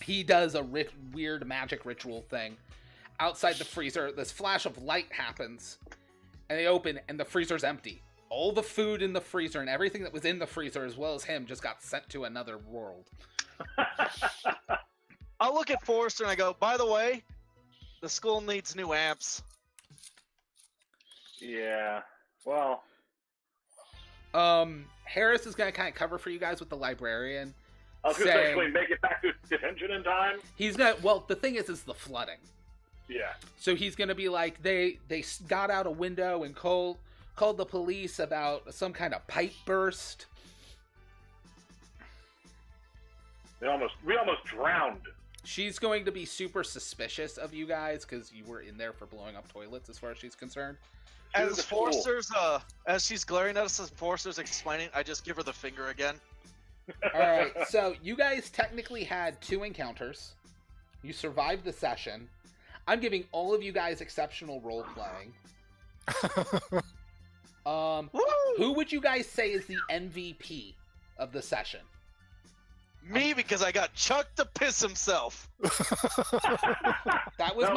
S1: He does a weird magic ritual thing. Outside the freezer, this flash of light happens, and they open, and the freezer's empty. All the food in the freezer and everything that was in the freezer, as well as him, just got sent to another world.
S2: I'll look at Forrester and I go, by the way, the school needs new amps.
S3: Yeah. Well.
S1: Harris is going to kind of cover for you guys with the librarian.
S3: I was going to say, can we make it back to detention in time?
S1: He's going to, well, the thing is the flooding.
S3: Yeah.
S1: So he's going to be like, they got out a window and called the police about some kind of pipe burst.
S3: We almost drowned.
S1: She's going to be super suspicious of you guys because you were in there for blowing up toilets, as far as she's concerned.
S2: As Forrester's, as she's glaring at us, as Forrester's explaining, I just give her the finger again.
S1: All right, so you guys technically had 2 encounters. You survived the session. I'm giving all of you guys exceptional role playing. Who would you guys say is the MVP of the session?
S2: Me, because I got Chuck to piss himself.
S1: That was
S3: the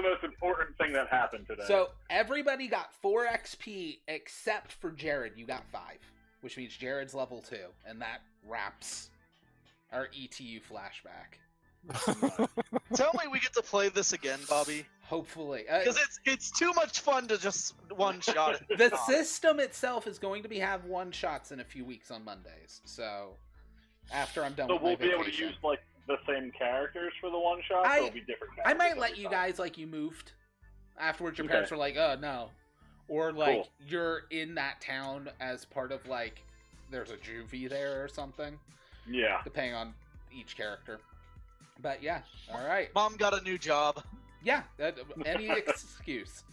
S3: most important thing that happened today.
S1: So everybody got 4 XP except for Jared. You got 5, which means Jared's level 2, and that wraps our ETU flashback.
S2: Tell me we get to play this again, Bobby.
S1: Hopefully,
S2: because it's too much fun to just one shot it.
S1: The system itself is going to have 1-shots in a few weeks on Mondays. So after I'm done with my vacation,
S3: we'll be able to use like the same characters for the 1-shot. Or it'll be different.
S1: I might let you guys you moved afterwards. Your parents were like, "Oh no," or like you're in that town as part of like there's a juvie there or something.
S3: Yeah,
S1: depending on each character. But yeah, all right.
S2: Mom got a new job.
S1: Yeah, any excuse.